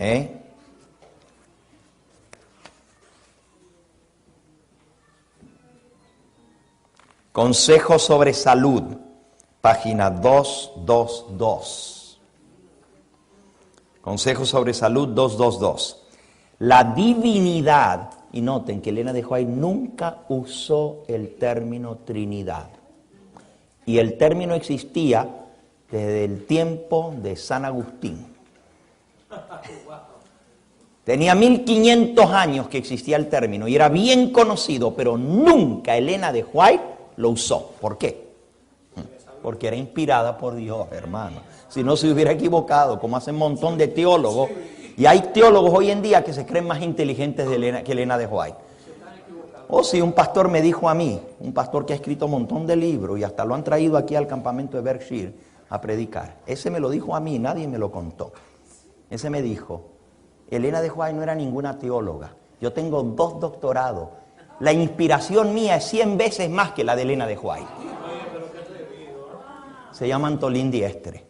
Consejo sobre salud, página 222. Consejo sobre salud 222. La divinidad, y noten que Elena de White nunca usó el término Trinidad. Y el término existía desde el tiempo de San Agustín. Tenía 1500 años que existía el término y era bien conocido, pero nunca Elena de White lo usó. ¿Por qué? Porque era inspirada por Dios, hermano. Si no se hubiera equivocado, como hacen un montón de teólogos. Y hay teólogos hoy en día que se creen más inteligentes que Elena de White. Oh, sí, un pastor me dijo a mí, un pastor que ha escrito un montón de libros y hasta lo han traído aquí al campamento de Berkshire a predicar. Ese me lo dijo a mí, nadie me lo contó. Ese me dijo, Elena de White no era ninguna teóloga. Yo tengo 2 doctorados. La inspiración mía es 100 veces más que la de Elena de White. Se llama Antolín Diestre.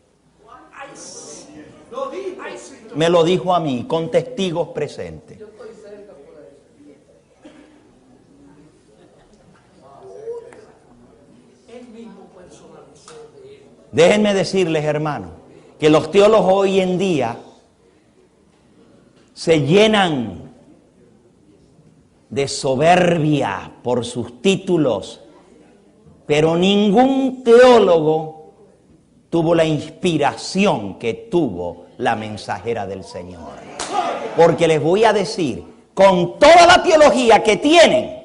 Me lo dijo a mí, con testigos presentes. Déjenme decirles, hermanos, que los teólogos hoy en día se llenan de soberbia por sus títulos, pero ningún teólogo tuvo la inspiración que tuvo la mensajera del Señor. Porque les voy a decir, con toda la teología que tienen,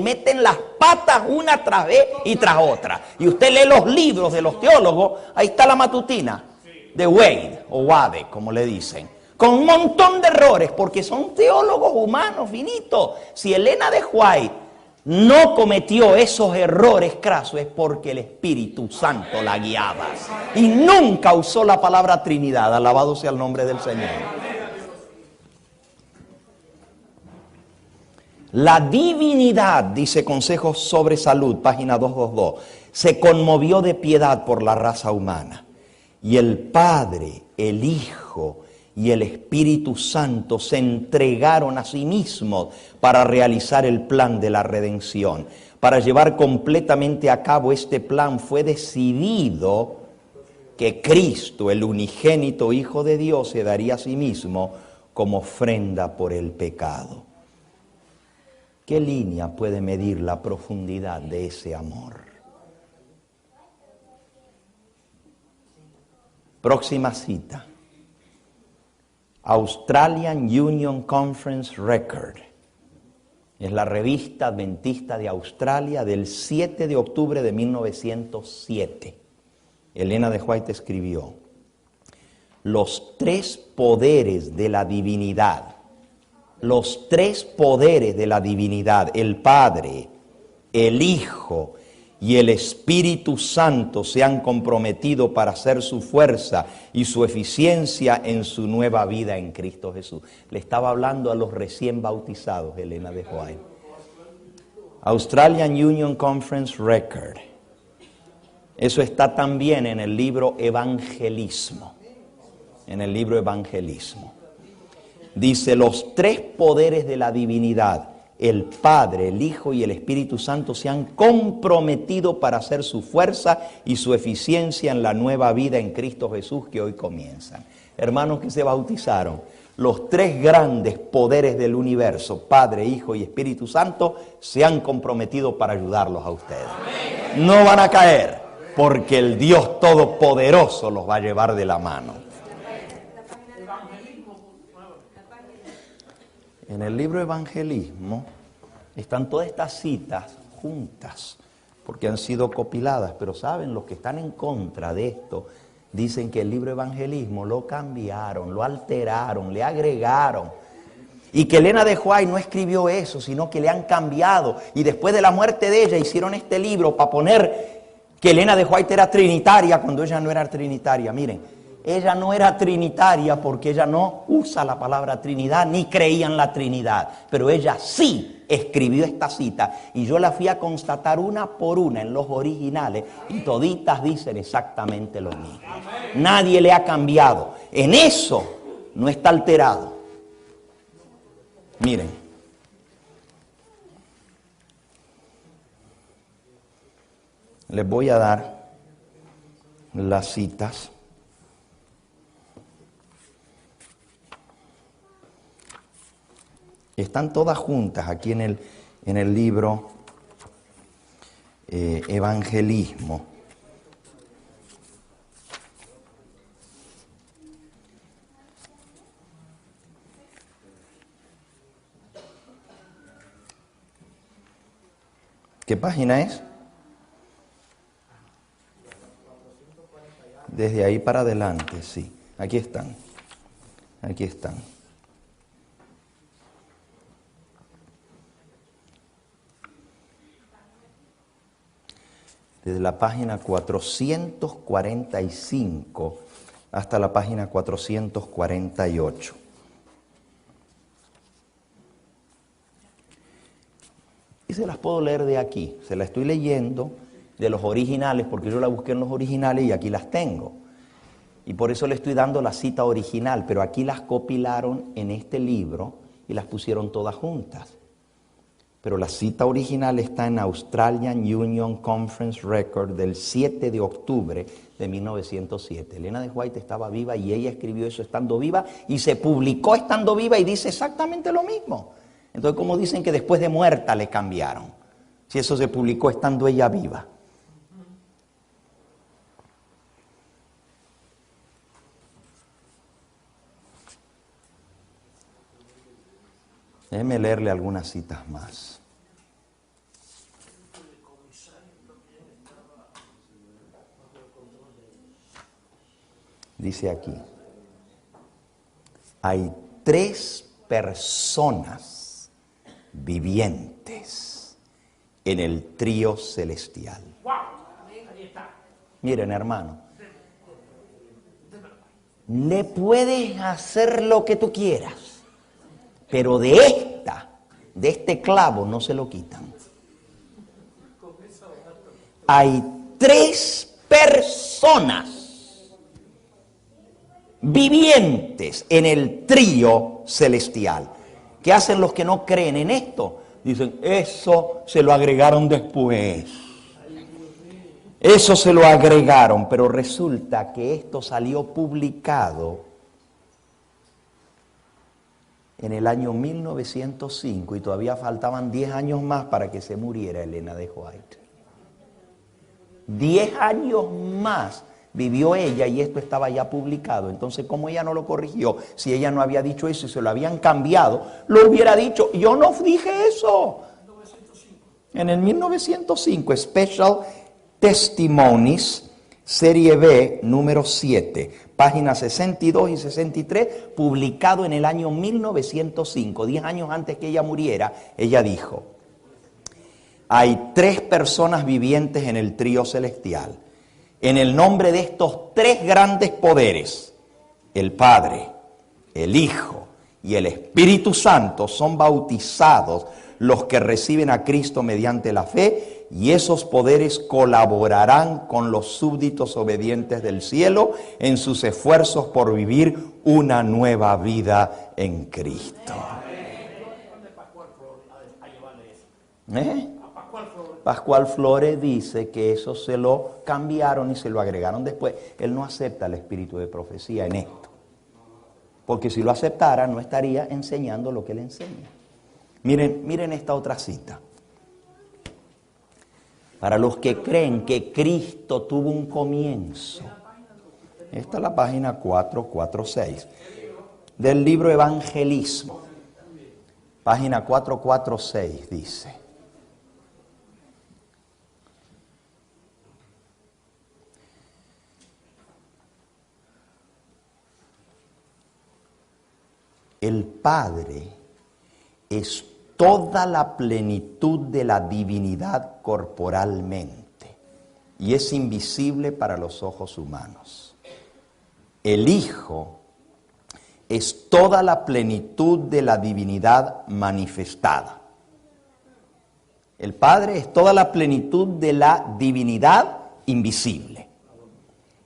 meten las patas una tras vez y tras otra. Y usted lee los libros de los teólogos, ahí está la matutina de Wade, o Wade, como le dicen, con un montón de errores, porque son teólogos humanos finitos. Si Elena de White no cometió esos errores crasos es porque el Espíritu Santo la guiaba. Y nunca usó la palabra Trinidad. Alabado sea el nombre del Señor. La divinidad, dice Consejos sobre Salud, página 222, se conmovió de piedad por la raza humana. Y el Padre, el Hijo y el Espíritu Santo se entregaron a sí mismos para realizar el plan de la redención. Para llevar completamente a cabo este plan fue decidido que Cristo, el unigénito Hijo de Dios, se daría a sí mismo como ofrenda por el pecado. ¿Qué línea puede medir la profundidad de ese amor? Próxima cita. Australian Union Conference Record. Es la revista adventista de Australia del 7 de octubre de 1907. Elena de White escribió: los tres poderes de la divinidad. Los tres poderes de la divinidad, el Padre, el Hijo y el Espíritu Santo, se han comprometido para hacer su fuerza y su eficiencia en su nueva vida en Cristo Jesús. Le estaba hablando a los recién bautizados, Elena de White. Australian Union Conference Record. Eso está también en el libro Evangelismo. En el libro Evangelismo. Dice, los tres poderes de la divinidad, el Padre, el Hijo y el Espíritu Santo, se han comprometido para hacer su fuerza y su eficiencia en la nueva vida en Cristo Jesús que hoy comienzan. Hermanos que se bautizaron, los tres grandes poderes del universo, Padre, Hijo y Espíritu Santo, se han comprometido para ayudarlos a ustedes. No van a caer, porque el Dios Todopoderoso los va a llevar de la mano. En el libro Evangelismo están todas estas citas juntas, porque han sido compiladas, pero saben, los que están en contra de esto, dicen que el libro Evangelismo lo cambiaron, lo alteraron, le agregaron, y que Elena de White no escribió eso, sino que le han cambiado, y después de la muerte de ella hicieron este libro para poner que Elena de White era trinitaria cuando ella no era trinitaria. Miren, ella no era trinitaria porque ella no usa la palabra Trinidad ni creía en la Trinidad, pero ella sí escribió esta cita y yo la fui a constatar una por una en los originales y toditas dicen exactamente lo mismo. Nadie le ha cambiado. En eso no está alterado. Miren. Les voy a dar las citas. Están todas juntas aquí en el libro Evangelismo. ¿Qué página es? Desde ahí para adelante, sí. Aquí están. Aquí están. Desde la página 445 hasta la página 448. Y se las puedo leer de aquí. Se las estoy leyendo de los originales porque yo las busqué en los originales y aquí las tengo. Y por eso le estoy dando la cita original, pero aquí las compilaron en este libro y las pusieron todas juntas. Pero la cita original está en Australian Union Conference Record del 7 de octubre de 1907. Elena de White estaba viva y ella escribió eso estando viva y se publicó estando viva y dice exactamente lo mismo. Entonces, ¿cómo dicen que después de muerta le cambiaron? Si eso se publicó estando ella viva. Déjeme leerle algunas citas más. Dice aquí, hay tres personas vivientes en el trío celestial. ¡Wow! Ahí está. Miren, hermano, le puedes hacer lo que tú quieras, pero de este clavo no se lo quitan. Hay 3 personas vivientes en el trío celestial. ¿Qué hacen los que no creen en esto? Dicen, eso se lo agregaron después. Eso se lo agregaron, pero resulta que esto salió publicado en el año 1905 y todavía faltaban 10 años más para que se muriera Elena de White. 10 años más vivió ella y esto estaba ya publicado. Entonces, ¿cómo ella no lo corrigió? Si ella no había dicho eso y se lo habían cambiado, lo hubiera dicho, yo no dije eso. En el 1905, Special Testimonies, serie B, número 7, páginas 62 y 63, publicado en el año 1905, 10 años antes que ella muriera, ella dijo, hay 3 personas vivientes en el trío celestial. En el nombre de estos 3 grandes poderes, el Padre, el Hijo y el Espíritu Santo son bautizados los que reciben a Cristo mediante la fe, y esos poderes colaborarán con los súbditos obedientes del cielo en sus esfuerzos por vivir una nueva vida en Cristo. Pascual Flores dice que eso se lo cambiaron y se lo agregaron después. Él no acepta el espíritu de profecía en esto. Porque si lo aceptara, no estaría enseñando lo que él enseña. Miren esta otra cita. Para los que creen que Cristo tuvo un comienzo. Esta es la página 446 del libro Evangelismo. Página 446 dice. El Padre es toda la plenitud de la divinidad corporalmente y es invisible para los ojos humanos. El Hijo es toda la plenitud de la divinidad manifestada. El Padre es toda la plenitud de la divinidad invisible.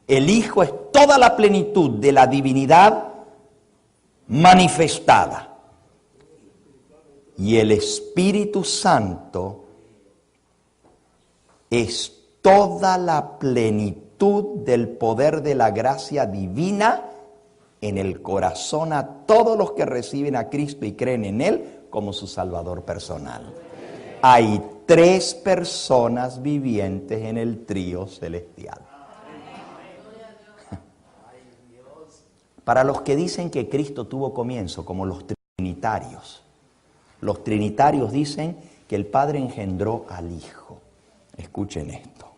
El Hijo es toda la plenitud de la divinidad manifestada. Y el Espíritu Santo es toda la plenitud del poder de la gracia divina en el corazón a todos los que reciben a Cristo y creen en Él como su Salvador personal. Hay 3 personas vivientes en el trío celestial. Para los que dicen que Cristo tuvo comienzo, como los trinitarios dicen que el Padre engendró al Hijo. Escuchen esto.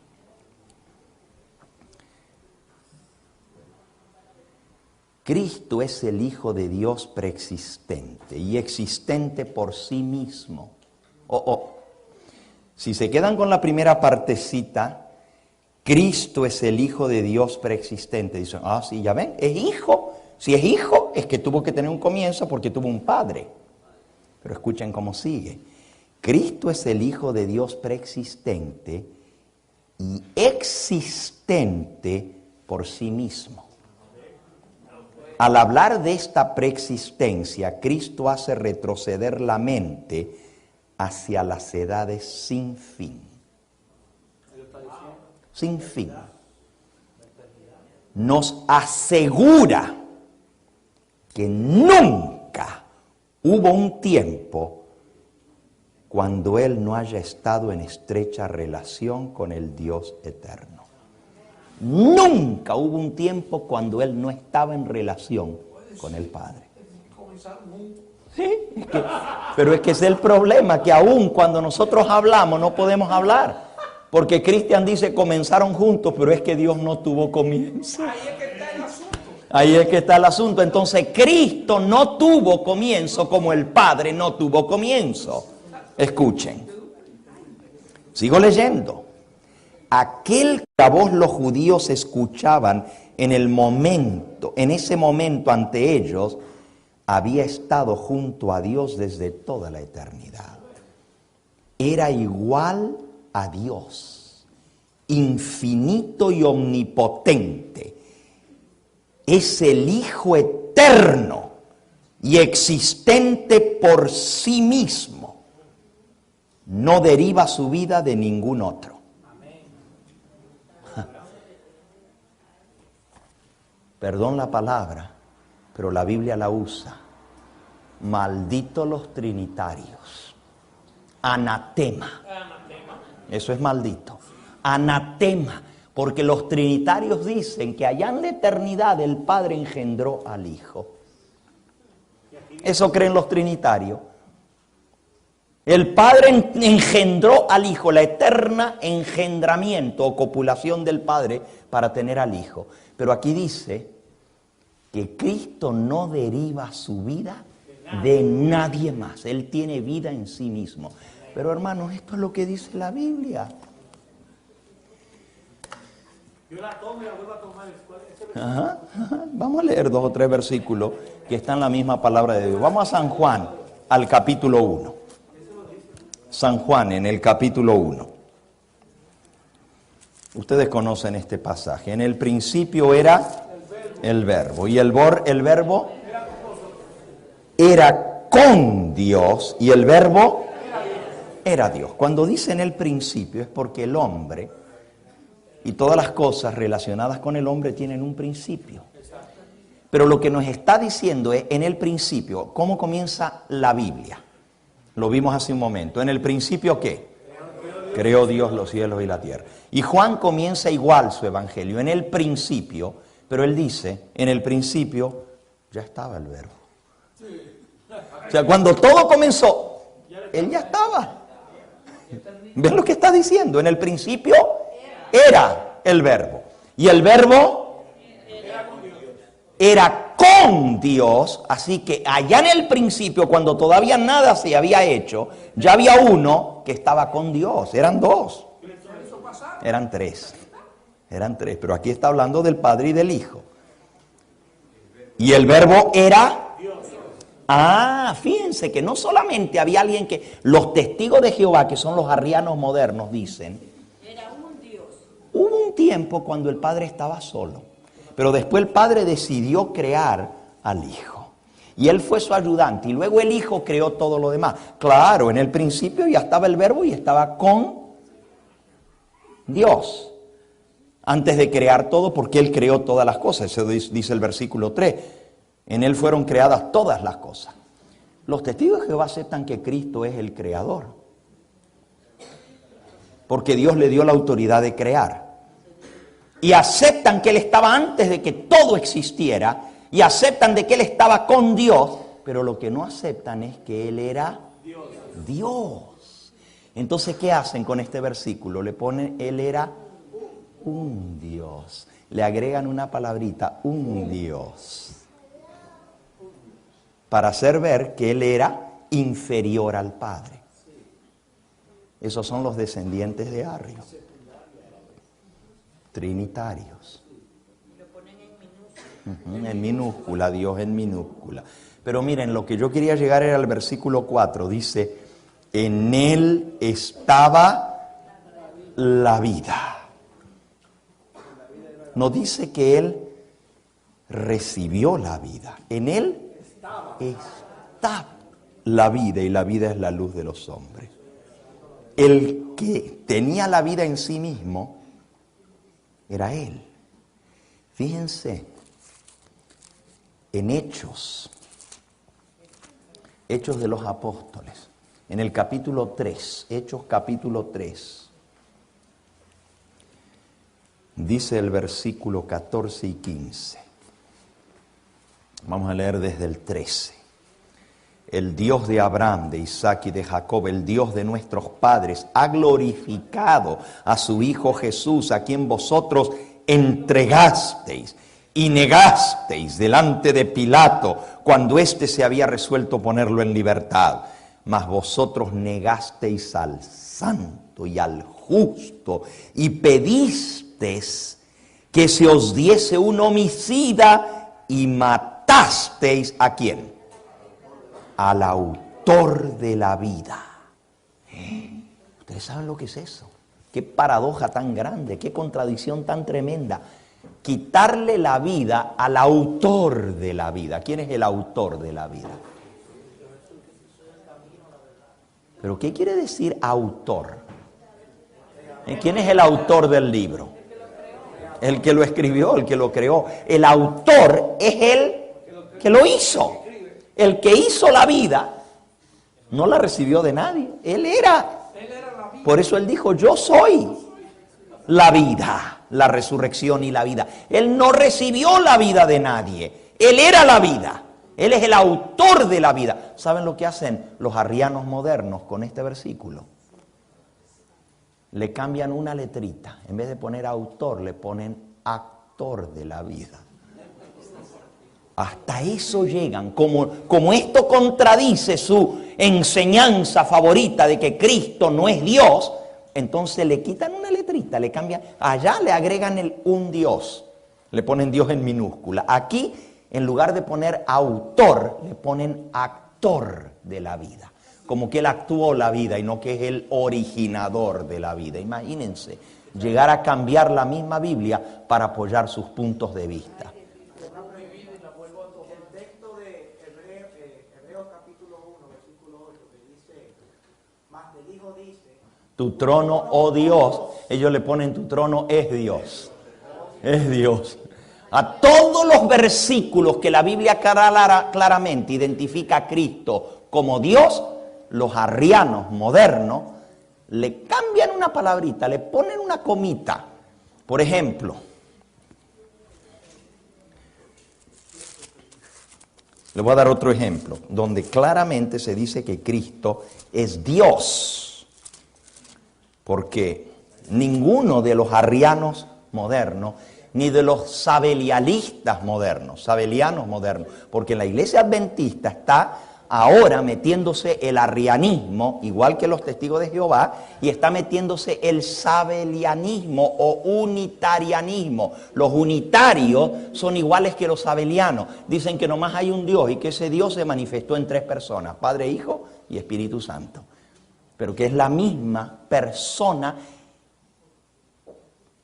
Cristo es el Hijo de Dios preexistente y existente por sí mismo. Si se quedan con la primera partecita, Cristo es el Hijo de Dios preexistente. Dicen, sí, ya ven, es Hijo. Si es Hijo, es que tuvo que tener un comienzo porque tuvo un Padre. Pero escuchen cómo sigue. Cristo es el Hijo de Dios preexistente y existente por sí mismo. Al hablar de esta preexistencia, Cristo hace retroceder la mente hacia las edades sin fin. Sin fin. Nos asegura que nunca hubo un tiempo cuando Él no haya estado en estrecha relación con el Dios eterno. Nunca hubo un tiempo cuando Él no estaba en relación con el Padre. Sí, pero es que ese es el problema, que aún cuando nosotros hablamos no podemos hablar. Porque Cristian dice, comenzaron juntos, pero es que Dios no tuvo comienzo. Ahí es que está el asunto. Entonces, Cristo no tuvo comienzo como el Padre no tuvo comienzo. Escuchen. Sigo leyendo. Aquel que a vos los judíos escuchaban en ese momento ante ellos, había estado junto a Dios desde toda la eternidad. Era igual a Dios, infinito y omnipotente. Es el Hijo eterno y existente por sí mismo. No deriva su vida de ningún otro. Perdón la palabra, pero la Biblia la usa. Malditos los trinitarios. Anatema. Eso es maldito. Anatema. Porque los trinitarios dicen que allá en la eternidad el Padre engendró al Hijo. Eso creen los trinitarios. El Padre engendró al Hijo, la eterna engendramiento o copulación del Padre para tener al Hijo. Pero aquí dice que Cristo no deriva su vida de nadie más. Él tiene vida en sí mismo. Pero hermanos, esto es lo que dice la Biblia. Yo la tomo y la vuelvo a tomar. Ajá. Vamos a leer 2 o 3 versículos que están en la misma palabra de Dios. Vamos a San Juan, al capítulo 1. San Juan, en el capítulo 1. Ustedes conocen este pasaje. En el principio era el verbo. Y el verbo era con Dios. Y el verbo era Dios. Cuando dice en el principio es porque el hombre y todas las cosas relacionadas con el hombre tienen un principio. Pero lo que nos está diciendo es en el principio, ¿cómo comienza la Biblia? Lo vimos hace un momento. ¿En el principio qué? Creó Dios los cielos y la tierra. Y Juan comienza igual su evangelio, en el principio, pero él dice, en el principio ya estaba el verbo. O sea, cuando todo comenzó, él ya estaba. ¿Ven lo que está diciendo? En el principio era el verbo. Y el verbo era con Dios. Así que allá en el principio, cuando todavía nada se había hecho, ya había uno que estaba con Dios. Eran 2. Eran 3. Eran 3. Pero aquí está hablando del Padre y del Hijo. Y el verbo era... fíjense que no solamente había alguien que... Los testigos de Jehová, que son los arrianos modernos, dicen... Era un Dios. Hubo un tiempo cuando el Padre estaba solo. Pero después el Padre decidió crear al Hijo. Y Él fue su ayudante. Y luego el Hijo creó todo lo demás. Claro, en el principio ya estaba el verbo y estaba con Dios. Antes de crear todo, porque Él creó todas las cosas. Eso dice el versículo 3. En Él fueron creadas todas las cosas. Los testigos de Jehová aceptan que Cristo es el creador. Porque Dios le dio la autoridad de crear. Y aceptan que Él estaba antes de que todo existiera. Y aceptan de que Él estaba con Dios. Pero lo que no aceptan es que Él era Dios. Entonces, ¿qué hacen con este versículo? Le ponen, Él era un Dios. Le agregan una palabrita, un Dios. Para hacer ver que Él era inferior al Padre. Esos son los descendientes de Arrio. Trinitarios. En minúscula, Dios en minúscula. Pero miren, lo que yo quería llegar era al versículo 4. Dice, en Él estaba la vida. No dice que Él recibió la vida. En Él está la vida, y la vida es la luz de los hombres. El que tenía la vida en sí mismo era Él. Fíjense, en Hechos de los Apóstoles, en el capítulo 3, Hechos capítulo 3, dice el versículo 14 y 15. Vamos a leer desde el 13. El Dios de Abraham, de Isaac y de Jacob, el Dios de nuestros padres, ha glorificado a su Hijo Jesús, a quien vosotros entregasteis y negasteis delante de Pilato, cuando éste se había resuelto ponerlo en libertad. mas vosotros negasteis al santo y al justo y pedisteis que se os diese un homicida y matasteis ¿a quién? Al autor de la vida. Ustedes saben lo que es eso. Qué paradoja tan grande, qué contradicción tan tremenda. Quitarle la vida al autor de la vida. ¿Quién es el autor de la vida? ¿Pero qué quiere decir autor? ¿Quién es el autor del libro? El que lo escribió, el que lo creó. El autor es el que lo hizo. El que hizo la vida no la recibió de nadie. Él era. Por eso él dijo, yo soy la vida, la resurrección y la vida. Él no recibió la vida de nadie. Él era la vida. Él es el autor de la vida. ¿Saben lo que hacen los arrianos modernos con este versículo? Le cambian una letrita. En vez de poner autor, le ponen actor de la vida. Hasta eso llegan. Como esto contradice su enseñanza favorita de que Cristo no es Dios, entonces le quitan una letrita, le cambian. Allá le agregan un Dios. Le ponen Dios en minúscula. Aquí, en lugar de poner autor, le ponen actor de la vida. Como que él actuó la vida y no que es el originador de la vida. Imagínense, llegar a cambiar la misma Biblia para apoyar sus puntos de vista. El texto de Hebreos capítulo 1, versículo 8, que dice, mas el Hijo dice, tu trono, oh Dios, ellos le ponen tu trono es Dios. Es Dios. A todos los versículos que la Biblia claramente identifica a Cristo como Dios, los arrianos modernos le cambian una palabrita, le ponen una comita. Por ejemplo, le voy a dar otro ejemplo, donde claramente se dice que Cristo es Dios. Porque ninguno de los arrianos modernos, ni de los sabelianistas modernos, porque la iglesia adventista está ahora metiéndose el arrianismo, igual que los testigos de Jehová, y está metiéndose el sabelianismo o unitarianismo. Los unitarios son iguales que los sabelianos. Dicen que nomás hay un Dios y que ese Dios se manifestó en tres personas, Padre, Hijo y Espíritu Santo. Pero que es la misma persona,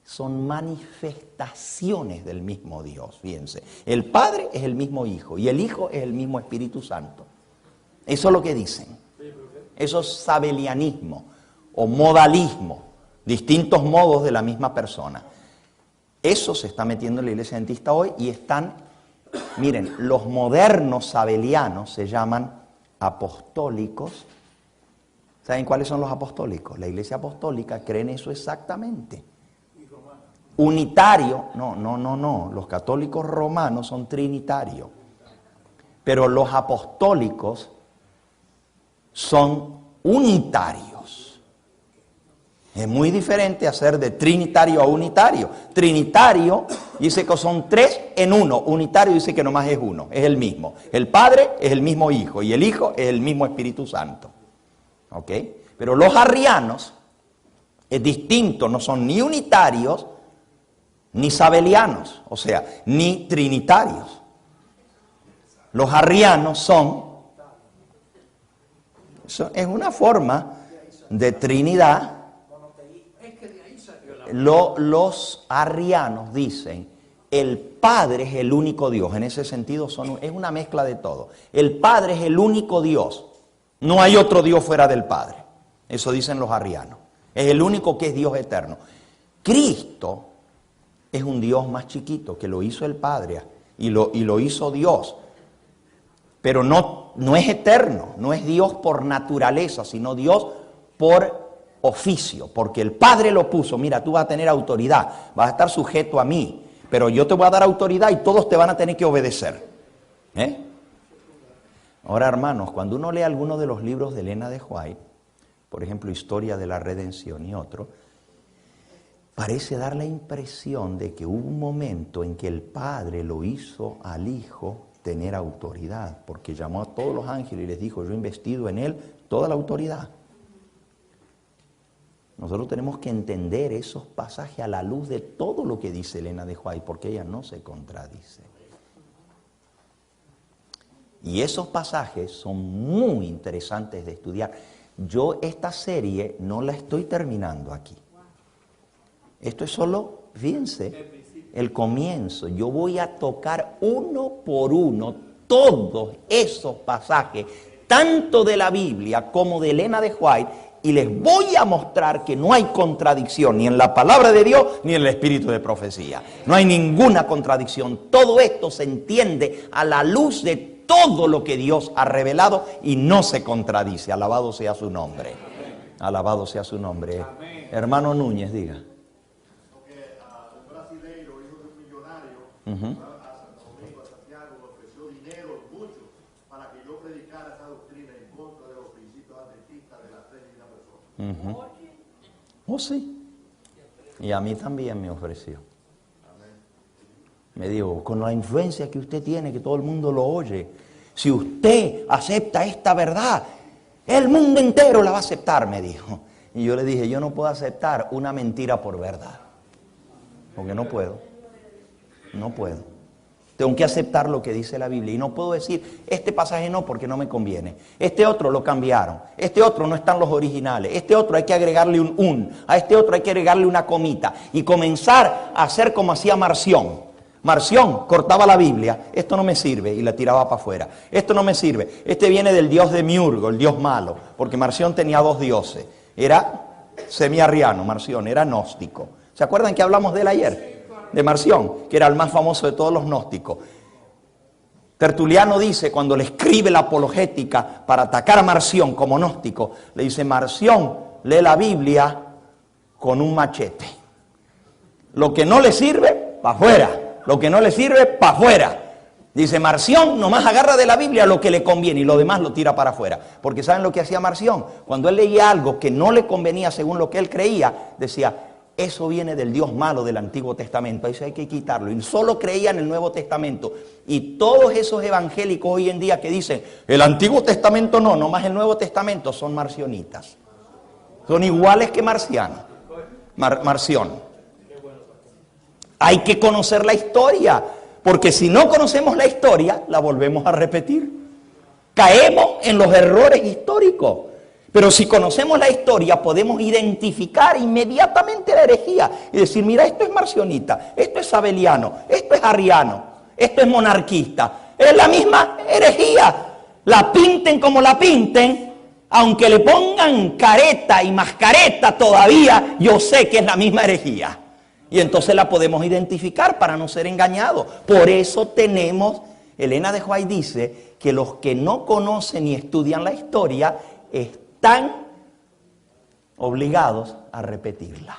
son manifestaciones del mismo Dios. Fíjense, el Padre es el mismo Hijo y el Hijo es el mismo Espíritu Santo. Eso es lo que dicen. Eso es sabelianismo o modalismo, distintos modos de la misma persona. Eso se está metiendo en la iglesia adventista hoy y están, miren, los modernos sabelianos se llaman apostólicos. ¿Saben cuáles son los apostólicos? La iglesia apostólica cree en eso exactamente. Unitario, no. Los católicos romanos son trinitarios. Pero los apostólicos son unitarios. Es muy diferente hacer de trinitario a unitario. Trinitario dice que son tres en uno. Unitario dice que nomás es uno, es el mismo. El Padre es el mismo Hijo y el Hijo es el mismo Espíritu Santo. ¿Ok? Pero los arrianos es distinto, no son ni unitarios ni sabelianos, o sea, ni trinitarios. Los arrianos es una forma de Trinidad. Los arrianos dicen, el Padre es el único Dios. En ese sentido es una mezcla de todo. El Padre es el único Dios. No hay otro Dios fuera del Padre. Eso dicen los arrianos. Es el único que es Dios eterno. Cristo es un Dios más chiquito, que lo hizo el Padre y lo hizo Dios. Pero no es eterno, no es Dios por naturaleza, sino Dios por oficio. Porque el Padre lo puso, mira, tú vas a tener autoridad, vas a estar sujeto a mí, pero yo te voy a dar autoridad y todos te van a tener que obedecer. Ahora, hermanos, cuando uno lee algunos de los libros de Elena de White, por ejemplo, Historia de la Redención y otro, parece dar la impresión de que hubo un momento en que el Padre lo hizo al Hijo tener autoridad, porque llamó a todos los ángeles y les dijo, yo he investido en él toda la autoridad. Nosotros tenemos que entender esos pasajes a la luz de todo lo que dice Elena de White, porque ella no se contradice. Y esos pasajes son muy interesantes de estudiar. Yo esta serie no la estoy terminando aquí. Esto es solo, fíjense, el comienzo. Yo voy a tocar uno por uno todos esos pasajes, tanto de la Biblia como de Elena de White, y les voy a mostrar que no hay contradicción ni en la palabra de Dios ni en el espíritu de profecía. No hay ninguna contradicción. Todo esto se entiende a la luz de todo lo que Dios ha revelado y no se contradice. Alabado sea su nombre. Alabado sea su nombre. Hermano Núñez, diga. Un brasileiro, hijo de un millonario, a Santo Domingo, a Santiago, me ofreció dinero mucho para que yo predicara esa doctrina en contra de los principios adventistas de la fe de una persona. Oh, sí. Y a mí también me ofreció. Me dijo, con la influencia que usted tiene, que todo el mundo lo oye, si usted acepta esta verdad, el mundo entero la va a aceptar, me dijo. Y yo le dije, yo no puedo aceptar una mentira por verdad. Porque no puedo. No puedo. Tengo que aceptar lo que dice la Biblia. Y no puedo decir, este pasaje no porque no me conviene. Este otro lo cambiaron. Este otro no están los originales. Este otro hay que agregarle a este otro hay que agregarle una comita. Y comenzar a hacer como hacía Marción. Marción cortaba la Biblia, esto no me sirve, y la tiraba para afuera. Esto no me sirve, este viene del dios de Miurgo, el dios malo, porque Marción tenía dos dioses. Era semiarriano, Marción, era gnóstico. ¿Se acuerdan que hablamos de él ayer? De Marción, que era el más famoso de todos los gnósticos. Tertuliano dice, cuando le escribe la apologética para atacar a Marción como gnóstico, le dice, Marción lee la Biblia con un machete. Lo que no le sirve, para afuera. Lo que no le sirve, para afuera. Dice, Marción nomás agarra de la Biblia lo que le conviene y lo demás lo tira para afuera. Porque ¿saben lo que hacía Marción? Cuando él leía algo que no le convenía según lo que él creía, decía, eso viene del Dios malo del Antiguo Testamento, eso hay que quitarlo. Y solo creía en el Nuevo Testamento. Y todos esos evangélicos hoy en día que dicen, el Antiguo Testamento no, nomás el Nuevo Testamento, son marcionitas. Son iguales que marcianos. Marción. Hay que conocer la historia, porque si no conocemos la historia, la volvemos a repetir. Caemos en los errores históricos. Pero si conocemos la historia, podemos identificar inmediatamente la herejía y decir, mira, esto es marcionita, esto es sabeliano, esto es arriano, esto es monarquista. Es la misma herejía. La pinten como la pinten, aunque le pongan careta y mascareta todavía, yo sé que es la misma herejía. Y entonces la podemos identificar para no ser engañados. Por eso tenemos, Elena de White dice, que los que no conocen y estudian la historia están obligados a repetirla.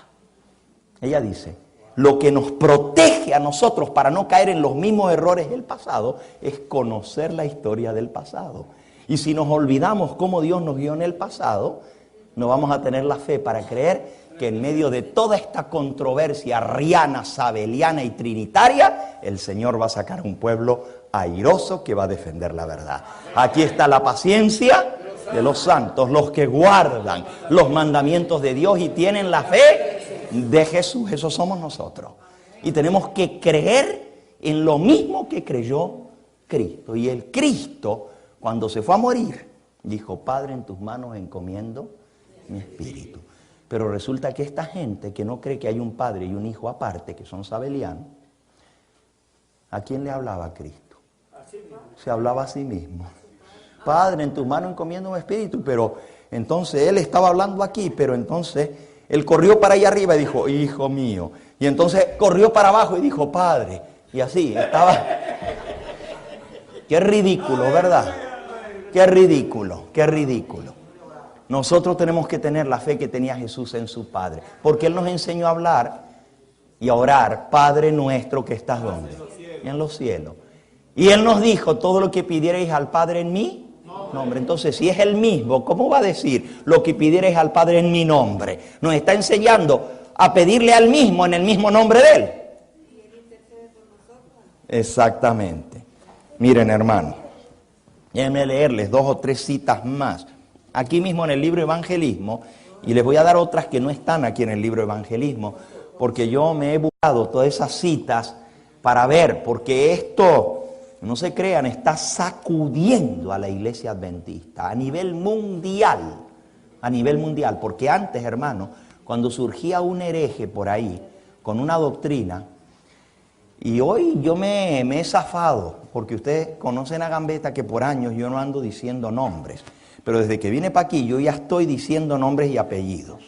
Ella dice, lo que nos protege a nosotros para no caer en los mismos errores del pasado es conocer la historia del pasado. Y si nos olvidamos cómo Dios nos guió en el pasado, no vamos a tener la fe para creer que en medio de toda esta controversia arriana, sabeliana y trinitaria, el Señor va a sacar un pueblo airoso que va a defender la verdad. Aquí está la paciencia de los santos, los que guardan los mandamientos de Dios y tienen la fe de Jesús. Eso somos nosotros. Y tenemos que creer en lo mismo que creyó Cristo. Y el Cristo, cuando se fue a morir, dijo, Padre, en tus manos encomiendo mi espíritu. Pero resulta que esta gente que no cree que hay un padre y un hijo aparte, que son sabelianos, ¿a quién le hablaba Cristo? Se hablaba a sí mismo. Padre, en tus manos encomiendo mi espíritu. Pero entonces él estaba hablando aquí, pero entonces él corrió para allá arriba y dijo, hijo mío. Y entonces corrió para abajo y dijo, Padre. Y así estaba. Qué ridículo, ¿verdad? Qué ridículo, qué ridículo. Nosotros tenemos que tener la fe que tenía Jesús en su Padre, porque Él nos enseñó a hablar y a orar, Padre nuestro que estás ¿dónde? En los cielos. Y Él nos dijo, todo lo que pidierais al Padre en mi nombre. Entonces, si es el mismo, ¿cómo va a decir lo que pidierais al Padre en mi nombre? Nos está enseñando a pedirle al mismo en el mismo nombre de Él. Exactamente. Miren, hermano, déjenme leerles 2 o 3 citas más. Aquí mismo en el libro Evangelismo, y les voy a dar otras que no están aquí en el libro Evangelismo, porque yo me he buscado todas esas citas para ver, porque esto, no se crean, está sacudiendo a la iglesia adventista a nivel mundial, porque antes, hermano, cuando surgía un hereje por ahí, con una doctrina, y hoy yo me he zafado, porque ustedes conocen a Gambetta que por años yo no ando diciendo nombres, pero desde que vine para aquí yo ya estoy diciendo nombres y apellidos.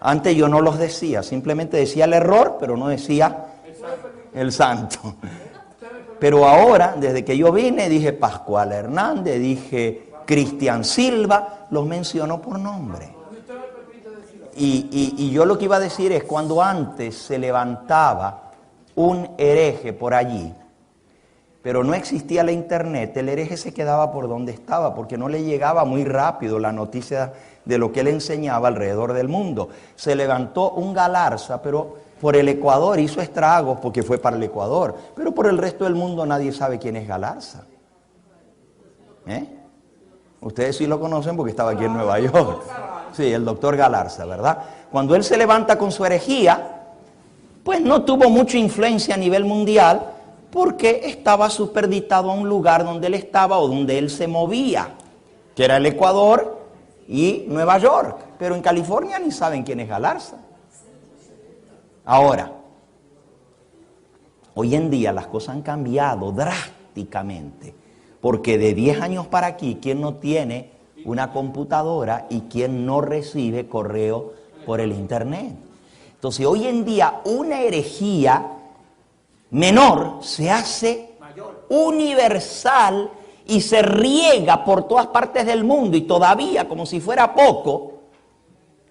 Antes yo no los decía, simplemente decía el error, pero no decía el santo. Pero ahora, desde que yo vine, dije Pascual Hernández, dije Cristian Silva, los menciono por nombre. Y yo lo que iba a decir es, cuando antes se levantaba un hereje por allí, pero no existía la internet, el hereje se quedaba por donde estaba, porque no le llegaba muy rápido la noticia de lo que él enseñaba alrededor del mundo. Se levantó un Galarza, pero por el Ecuador hizo estragos porque fue para el Ecuador, pero por el resto del mundo nadie sabe quién es Galarza. Ustedes sí lo conocen porque estaba aquí en Nueva York. Sí, el doctor Galarza, ¿verdad? Cuando él se levanta con su herejía, pues no tuvo mucha influencia a nivel mundial porque estaba superditado a un lugar donde él estaba o donde él se movía, que era el Ecuador y Nueva York. Pero en California ni saben quién es Galarza. Ahora, hoy en día las cosas han cambiado drásticamente, porque de 10 años para aquí, ¿quién no tiene una computadora y quién no recibe correo por el internet? Entonces, hoy en día una herejía menor se hace universal y se riega por todas partes del mundo, y todavía, como si fuera poco,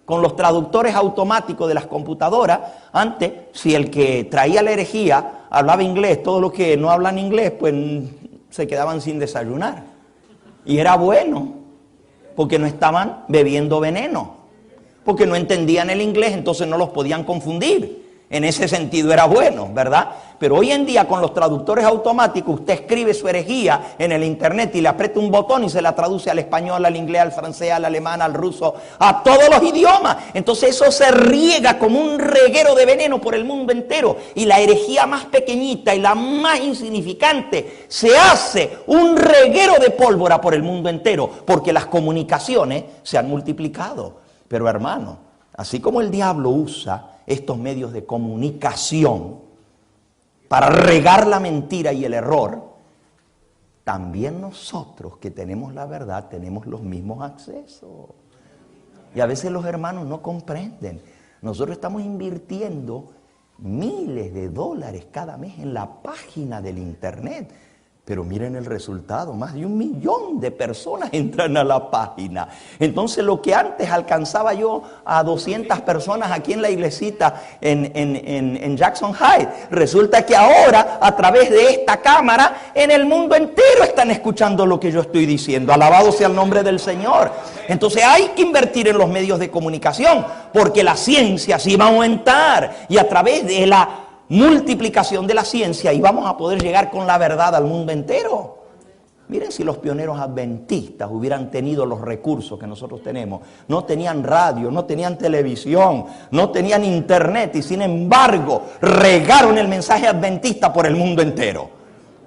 con los traductores automáticos de las computadoras, antes, si el que traía la herejía hablaba inglés, todos los que no hablan inglés, pues se quedaban sin desayunar. Y era bueno, porque no estaban bebiendo veneno, porque no entendían el inglés, entonces no los podían confundir. En ese sentido era bueno, ¿verdad? Pero hoy en día con los traductores automáticos, usted escribe su herejía en el internet y le aprieta un botón y se la traduce al español, al inglés, al francés, al alemán, al ruso, a todos los idiomas. Entonces eso se riega como un reguero de veneno por el mundo entero. Y la herejía más pequeñita y la más insignificante se hace un reguero de pólvora por el mundo entero, porque las comunicaciones se han multiplicado. Pero hermano, así como el diablo usa estos medios de comunicación para regar la mentira y el error, también nosotros que tenemos la verdad tenemos los mismos accesos. Y a veces los hermanos no comprenden. Nosotros estamos invirtiendo miles de dólares cada mes en la página del internet. Pero miren el resultado, más de 1 millón de personas entran a la página. Entonces lo que antes alcanzaba yo a 200 personas aquí en la iglesita en Jackson Heights, resulta que ahora a través de esta cámara en el mundo entero están escuchando lo que yo estoy diciendo. Alabado sea el nombre del Señor. Entonces hay que invertir en los medios de comunicación, porque la ciencia sí va a aumentar, y a través de la multiplicación de la ciencia y vamos a poder llegar con la verdad al mundo entero. Miren, si los pioneros adventistas hubieran tenido los recursos que nosotros tenemos, no tenían radio, no tenían televisión, no tenían internet, y sin embargo regaron el mensaje adventista por el mundo entero,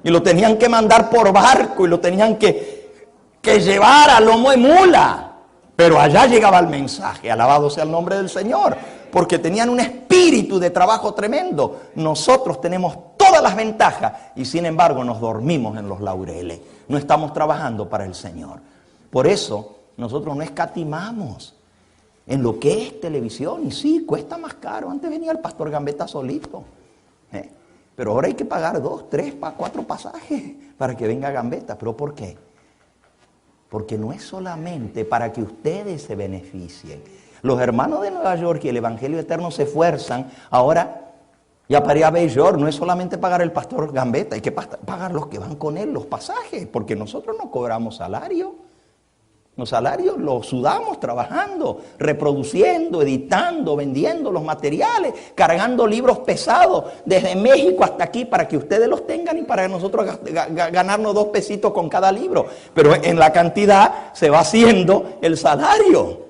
y lo tenían que mandar por barco y lo tenían que llevar a lomo de mula, pero allá llegaba el mensaje. Alabado sea el nombre del Señor, porque tenían un espíritu de trabajo tremendo. Nosotros tenemos todas las ventajas y sin embargo nos dormimos en los laureles. No estamos trabajando para el Señor. Por eso nosotros no escatimamos en lo que es televisión. Y sí, cuesta más caro. Antes venía el pastor Gambetta solito. Pero ahora hay que pagar 2, 3, 4 pasajes para que venga Gambetta. ¿Pero por qué? Porque no es solamente para que ustedes se beneficien. Los hermanos de Nueva York y el Evangelio Eterno se esfuerzan ahora, ya para ir a York, no es solamente pagar el pastor Gambetta, hay que pagar los que van con él, los pasajes, porque nosotros no cobramos salario. Los salarios los sudamos trabajando, reproduciendo, editando, vendiendo los materiales, cargando libros pesados desde México hasta aquí para que ustedes los tengan y para nosotros ganarnos 2 pesitos con cada libro. Pero en la cantidad se va haciendo el salario.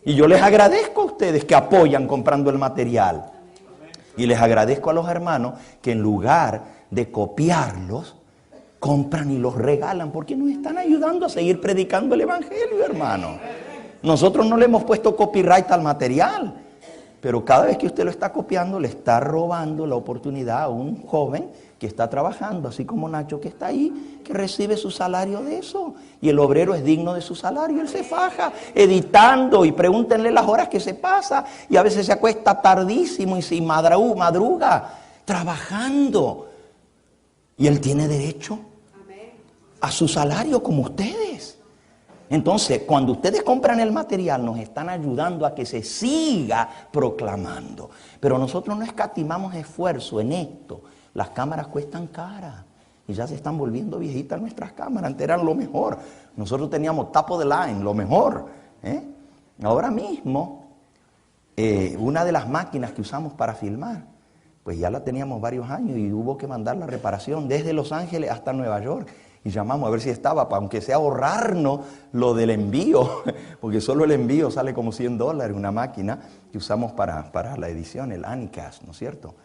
Y yo les agradezco a ustedes que apoyan comprando el material. Y les agradezco a los hermanos que en lugar de copiarlos, compran y los regalan, porque nos están ayudando a seguir predicando el evangelio, hermano. Nosotros no le hemos puesto copyright al material, pero cada vez que usted lo está copiando, le está robando la oportunidad a un joven que está trabajando, así como Nacho que está ahí, que recibe su salario de eso. Y el obrero es digno de su salario, él se faja editando, y pregúntenle las horas que se pasa, y a veces se acuesta tardísimo y se madruga trabajando. Y él tiene derecho a su salario como ustedes. Entonces, cuando ustedes compran el material, nos están ayudando a que se siga proclamando. Pero nosotros no escatimamos esfuerzo en esto. Las cámaras cuestan cara y ya se están volviendo viejitas nuestras cámaras. Antes eran lo mejor. Nosotros teníamos top of the line, lo mejor. Ahora mismo, una de las máquinas que usamos para filmar, pues ya la teníamos varios años y hubo que mandar la reparación desde Los Ángeles hasta Nueva York. Y llamamos a ver si estaba, aunque sea ahorrarnos lo del envío, porque solo el envío sale como $100, una máquina que usamos para la edición, el Anycast, ¿no es cierto?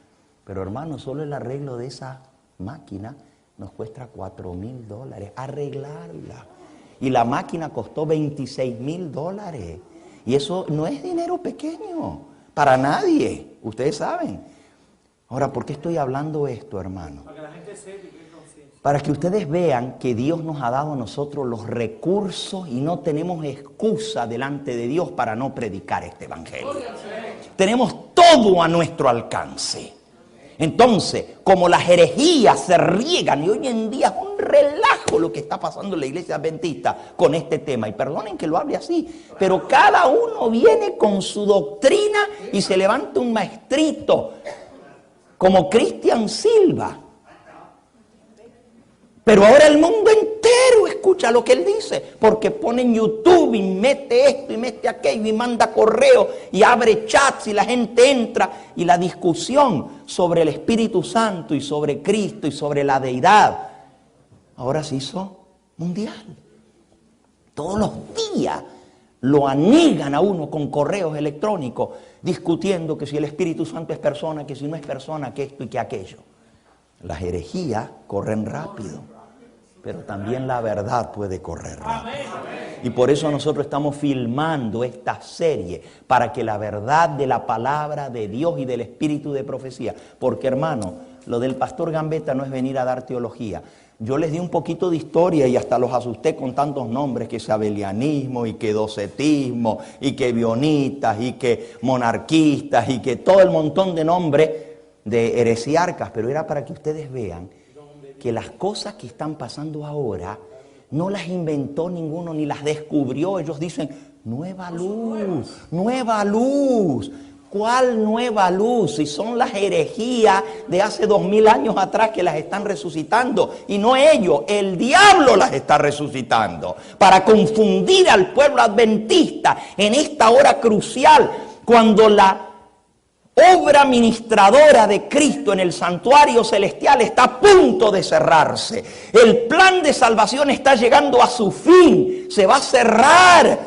Pero hermano, solo el arreglo de esa máquina nos cuesta $4,000, arreglarla. Y la máquina costó $26,000. Y eso no es dinero pequeño, para nadie, ustedes saben. Ahora, ¿por qué estoy hablando esto, hermano? Para que la gente sepa y que conciencia. Para que ustedes vean que Dios nos ha dado a nosotros los recursos y no tenemos excusa delante de Dios para no predicar este evangelio. Tenemos todo a nuestro alcance. Entonces, como las herejías se riegan, y hoy en día es un relajo lo que está pasando en la iglesia adventista con este tema, y perdonen que lo hable así, pero cada uno viene con su doctrina y se levanta un maestrito como Cristian Silva. Pero ahora el mundo entero escucha lo que él dice, porque pone en YouTube y mete esto y mete aquello y manda correo y abre chats y la gente entra, y la discusión sobre el Espíritu Santo y sobre Cristo y sobre la deidad ahora se hizo mundial. Todos los días lo anegan a uno con correos electrónicos discutiendo que si el Espíritu Santo es persona, que si no es persona, que esto y que aquello. Las herejías corren rápido, pero también la verdad puede correr rápido. Y por eso nosotros estamos filmando esta serie, para que la verdad de la palabra de Dios y del espíritu de profecía, porque hermano, lo del pastor Gambetta no es venir a dar teología. Yo les di un poquito de historia y hasta los asusté con tantos nombres, que sabelianismo y que docetismo y que bionitas y que monarquistas y que todo el montón de nombres de heresiarcas, pero era para que ustedes vean que las cosas que están pasando ahora no las inventó ninguno ni las descubrió. Ellos dicen, nueva luz, nueva luz. ¿Cuál nueva luz? Si son las herejías de hace 2000 años atrás que las están resucitando, y no ellos, el diablo las está resucitando para confundir al pueblo adventista en esta hora crucial, cuando la obra ministradora de Cristo en el santuario celestial está a punto de cerrarse. El plan de salvación está llegando a su fin. Se va a cerrar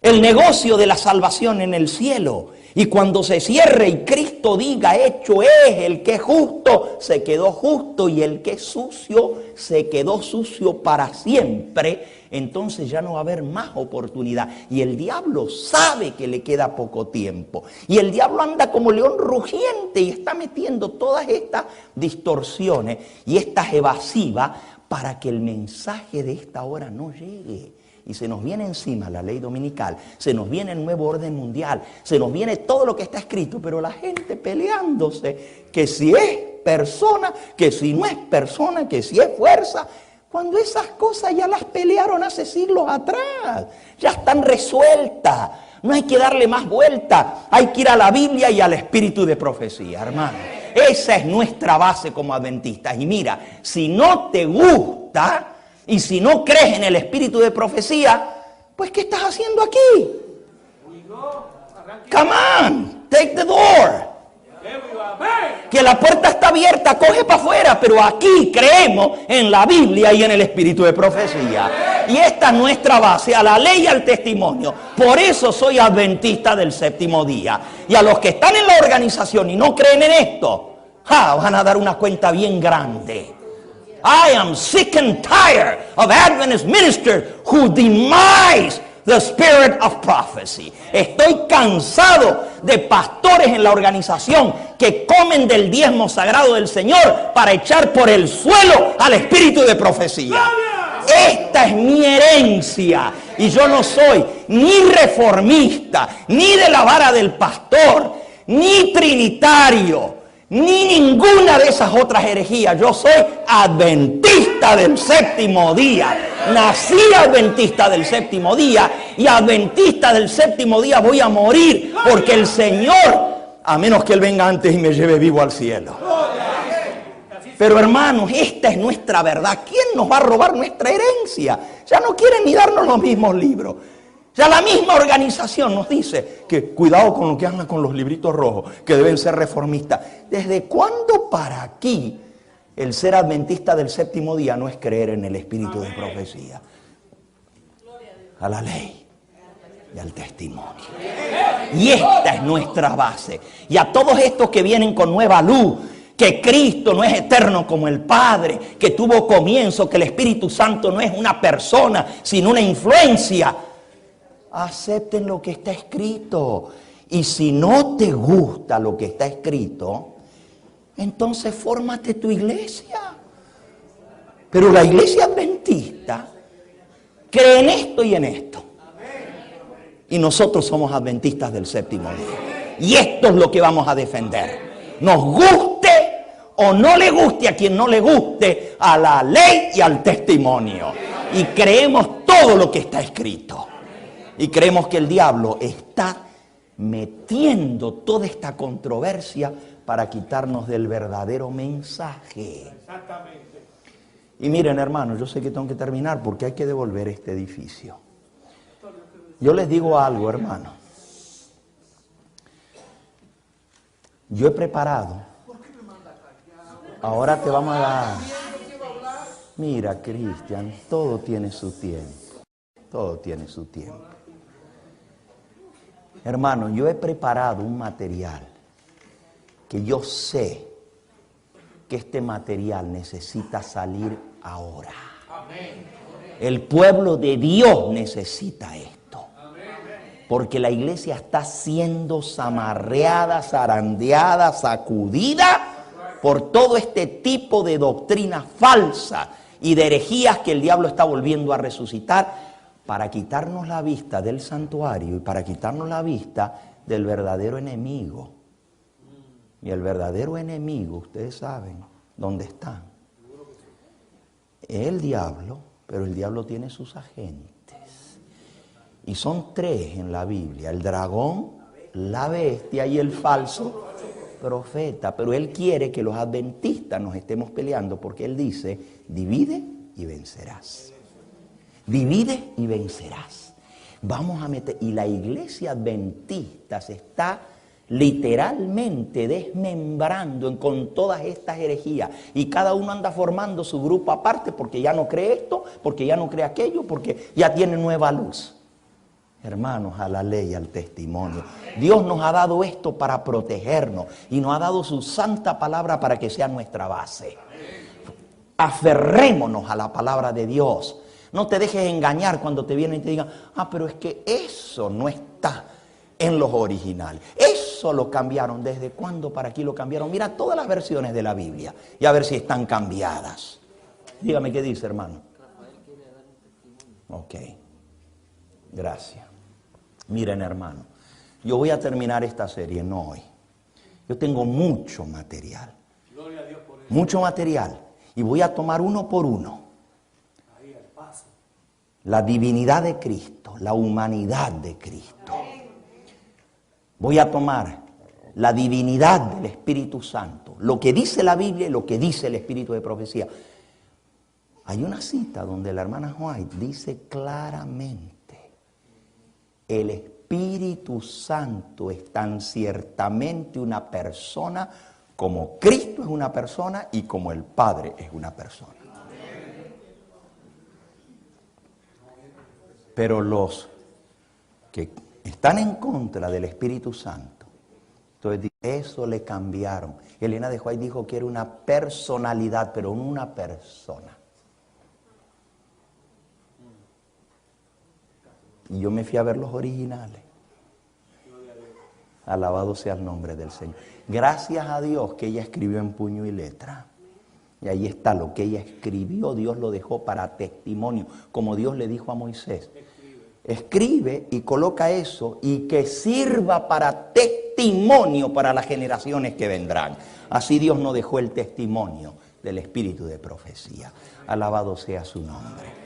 el negocio de la salvación en el cielo. Y cuando se cierre y Cristo diga, hecho es, el que es justo se quedó justo y el que es sucio se quedó sucio para siempre, entonces ya no va a haber más oportunidad. Y el diablo sabe que le queda poco tiempo. Y el diablo anda como león rugiente y está metiendo todas estas distorsiones y estas evasivas para que el mensaje de esta hora no llegue. Y se nos viene encima la ley dominical, se nos viene el nuevo orden mundial, se nos viene todo lo que está escrito, pero la gente peleándose que si es persona, que si no es persona, que si es fuerza, cuando esas cosas ya las pelearon hace siglos atrás, ya están resueltas, no hay que darle más vuelta, hay que ir a la Biblia y al espíritu de profecía, hermano. Esa es nuestra base como adventistas. Y mira, si no te gusta y si no crees en el espíritu de profecía, Pues, ¿qué estás haciendo aquí? Come on, take the door. Que la puerta está abierta, coge para afuera, pero aquí creemos en la Biblia y en el espíritu de profecía. Y esta es nuestra base, a la ley y al testimonio. Por eso soy adventista del séptimo día. Y a los que están en la organización y no creen en esto, van a dar una cuenta bien grande. I am sick and tired of Adventist ministers who demise the spirit of prophecy. Estoy cansado de pastores en la organización que comen del diezmo sagrado del Señor para echar por el suelo al espíritu de profecía. Esta es mi herencia y yo no soy ni reformista, ni de la vara del pastor, ni trinitario, ni ninguna de esas otras herejías. Yo soy adventista del séptimo día. Nací adventista del séptimo día y adventista del séptimo día voy a morir, porque el Señor, a menos que Él venga antes y me lleve vivo al cielo. Pero hermanos, esta es nuestra verdad. ¿Quién nos va a robar nuestra herencia? Ya no quieren ni darnos los mismos libros. Ya la misma organización nos dice que cuidado con lo que hablan con los libritos rojos, que deben ser reformistas. ¿Desde cuándo para aquí el ser adventista del séptimo día no es creer en el espíritu de profecía? A la ley y al testimonio. Y esta es nuestra base. Y a todos estos que vienen con nueva luz, que Cristo no es eterno como el Padre, que tuvo comienzo, que el Espíritu Santo no es una persona, sino una influencia. Acepten lo que está escrito. Y si no te gusta lo que está escrito, entonces fórmate tu iglesia. Pero la iglesia adventista cree en esto y en esto. Y nosotros somos adventistas del séptimo día. Y esto es lo que vamos a defender. Nos guste o no le guste a quien no le guste, a la ley y al testimonio. Y creemos todo lo que está escrito. Y creemos que el diablo está metiendo toda esta controversia para quitarnos del verdadero mensaje. Exactamente. Y miren, hermanos, yo sé que tengo que terminar porque hay que devolver este edificio. Yo les digo algo, hermano. Yo he preparado. Ahora te vamos a dar. Mira, Cristian, todo tiene su tiempo. Todo tiene su tiempo. Hermano, yo he preparado un material que yo sé que este material necesita salir ahora. El pueblo de Dios necesita esto. Porque la iglesia está siendo zamarreada, zarandeada, sacudida por todo este tipo de doctrina falsa y de herejías que el diablo está volviendo a resucitar para quitarnos la vista del santuario y para quitarnos la vista del verdadero enemigo. Y el verdadero enemigo, ustedes saben dónde está. El diablo, pero el diablo tiene sus agentes. Y son tres en la Biblia: el dragón, la bestia y el falso profeta. Pero él quiere que los adventistas nos estemos peleando porque él dice: divide y vencerás. Divide y vencerás. Vamos a meter. Y la iglesia adventista se está literalmente desmembrando con todas estas herejías. Y cada uno anda formando su grupo aparte porque ya no cree esto, porque ya no cree aquello, porque ya tiene nueva luz. Hermanos, a la ley, al testimonio. Dios nos ha dado esto para protegernos y nos ha dado su santa palabra para que sea nuestra base. Aferrémonos a la palabra de Dios. No te dejes engañar cuando te vienen y te digan: pero es que eso no está en los originales. Eso lo cambiaron. ¿Desde cuándo para aquí lo cambiaron? Mira todas las versiones de la Biblia y a ver si están cambiadas. Dígame qué dice, hermano. Ok. Gracias. Miren, hermano, yo voy a terminar esta serie, no hoy. Yo tengo mucho material. Gloria a Dios por eso. Mucho material. Y voy a tomar uno por uno. La divinidad de Cristo, la humanidad de Cristo. Voy a tomar la divinidad del Espíritu Santo, lo que dice la Biblia y lo que dice el Espíritu de profecía. Hay una cita donde la hermana White dice claramente el Espíritu Santo es tan ciertamente una persona como Cristo es una persona y como el Padre es una persona. Pero los que están en contra del Espíritu Santo, entonces eso le cambiaron. Elena de White dijo que era una personalidad, pero no una persona. Y yo me fui a ver los originales. Alabado sea el nombre del Señor. Gracias a Dios que ella escribió en puño y letra. Y ahí está lo que ella escribió, Dios lo dejó para testimonio, como Dios le dijo a Moisés. Escribe y coloca eso y que sirva para testimonio para las generaciones que vendrán. Así Dios nos dejó el testimonio del espíritu de profecía. Alabado sea su nombre.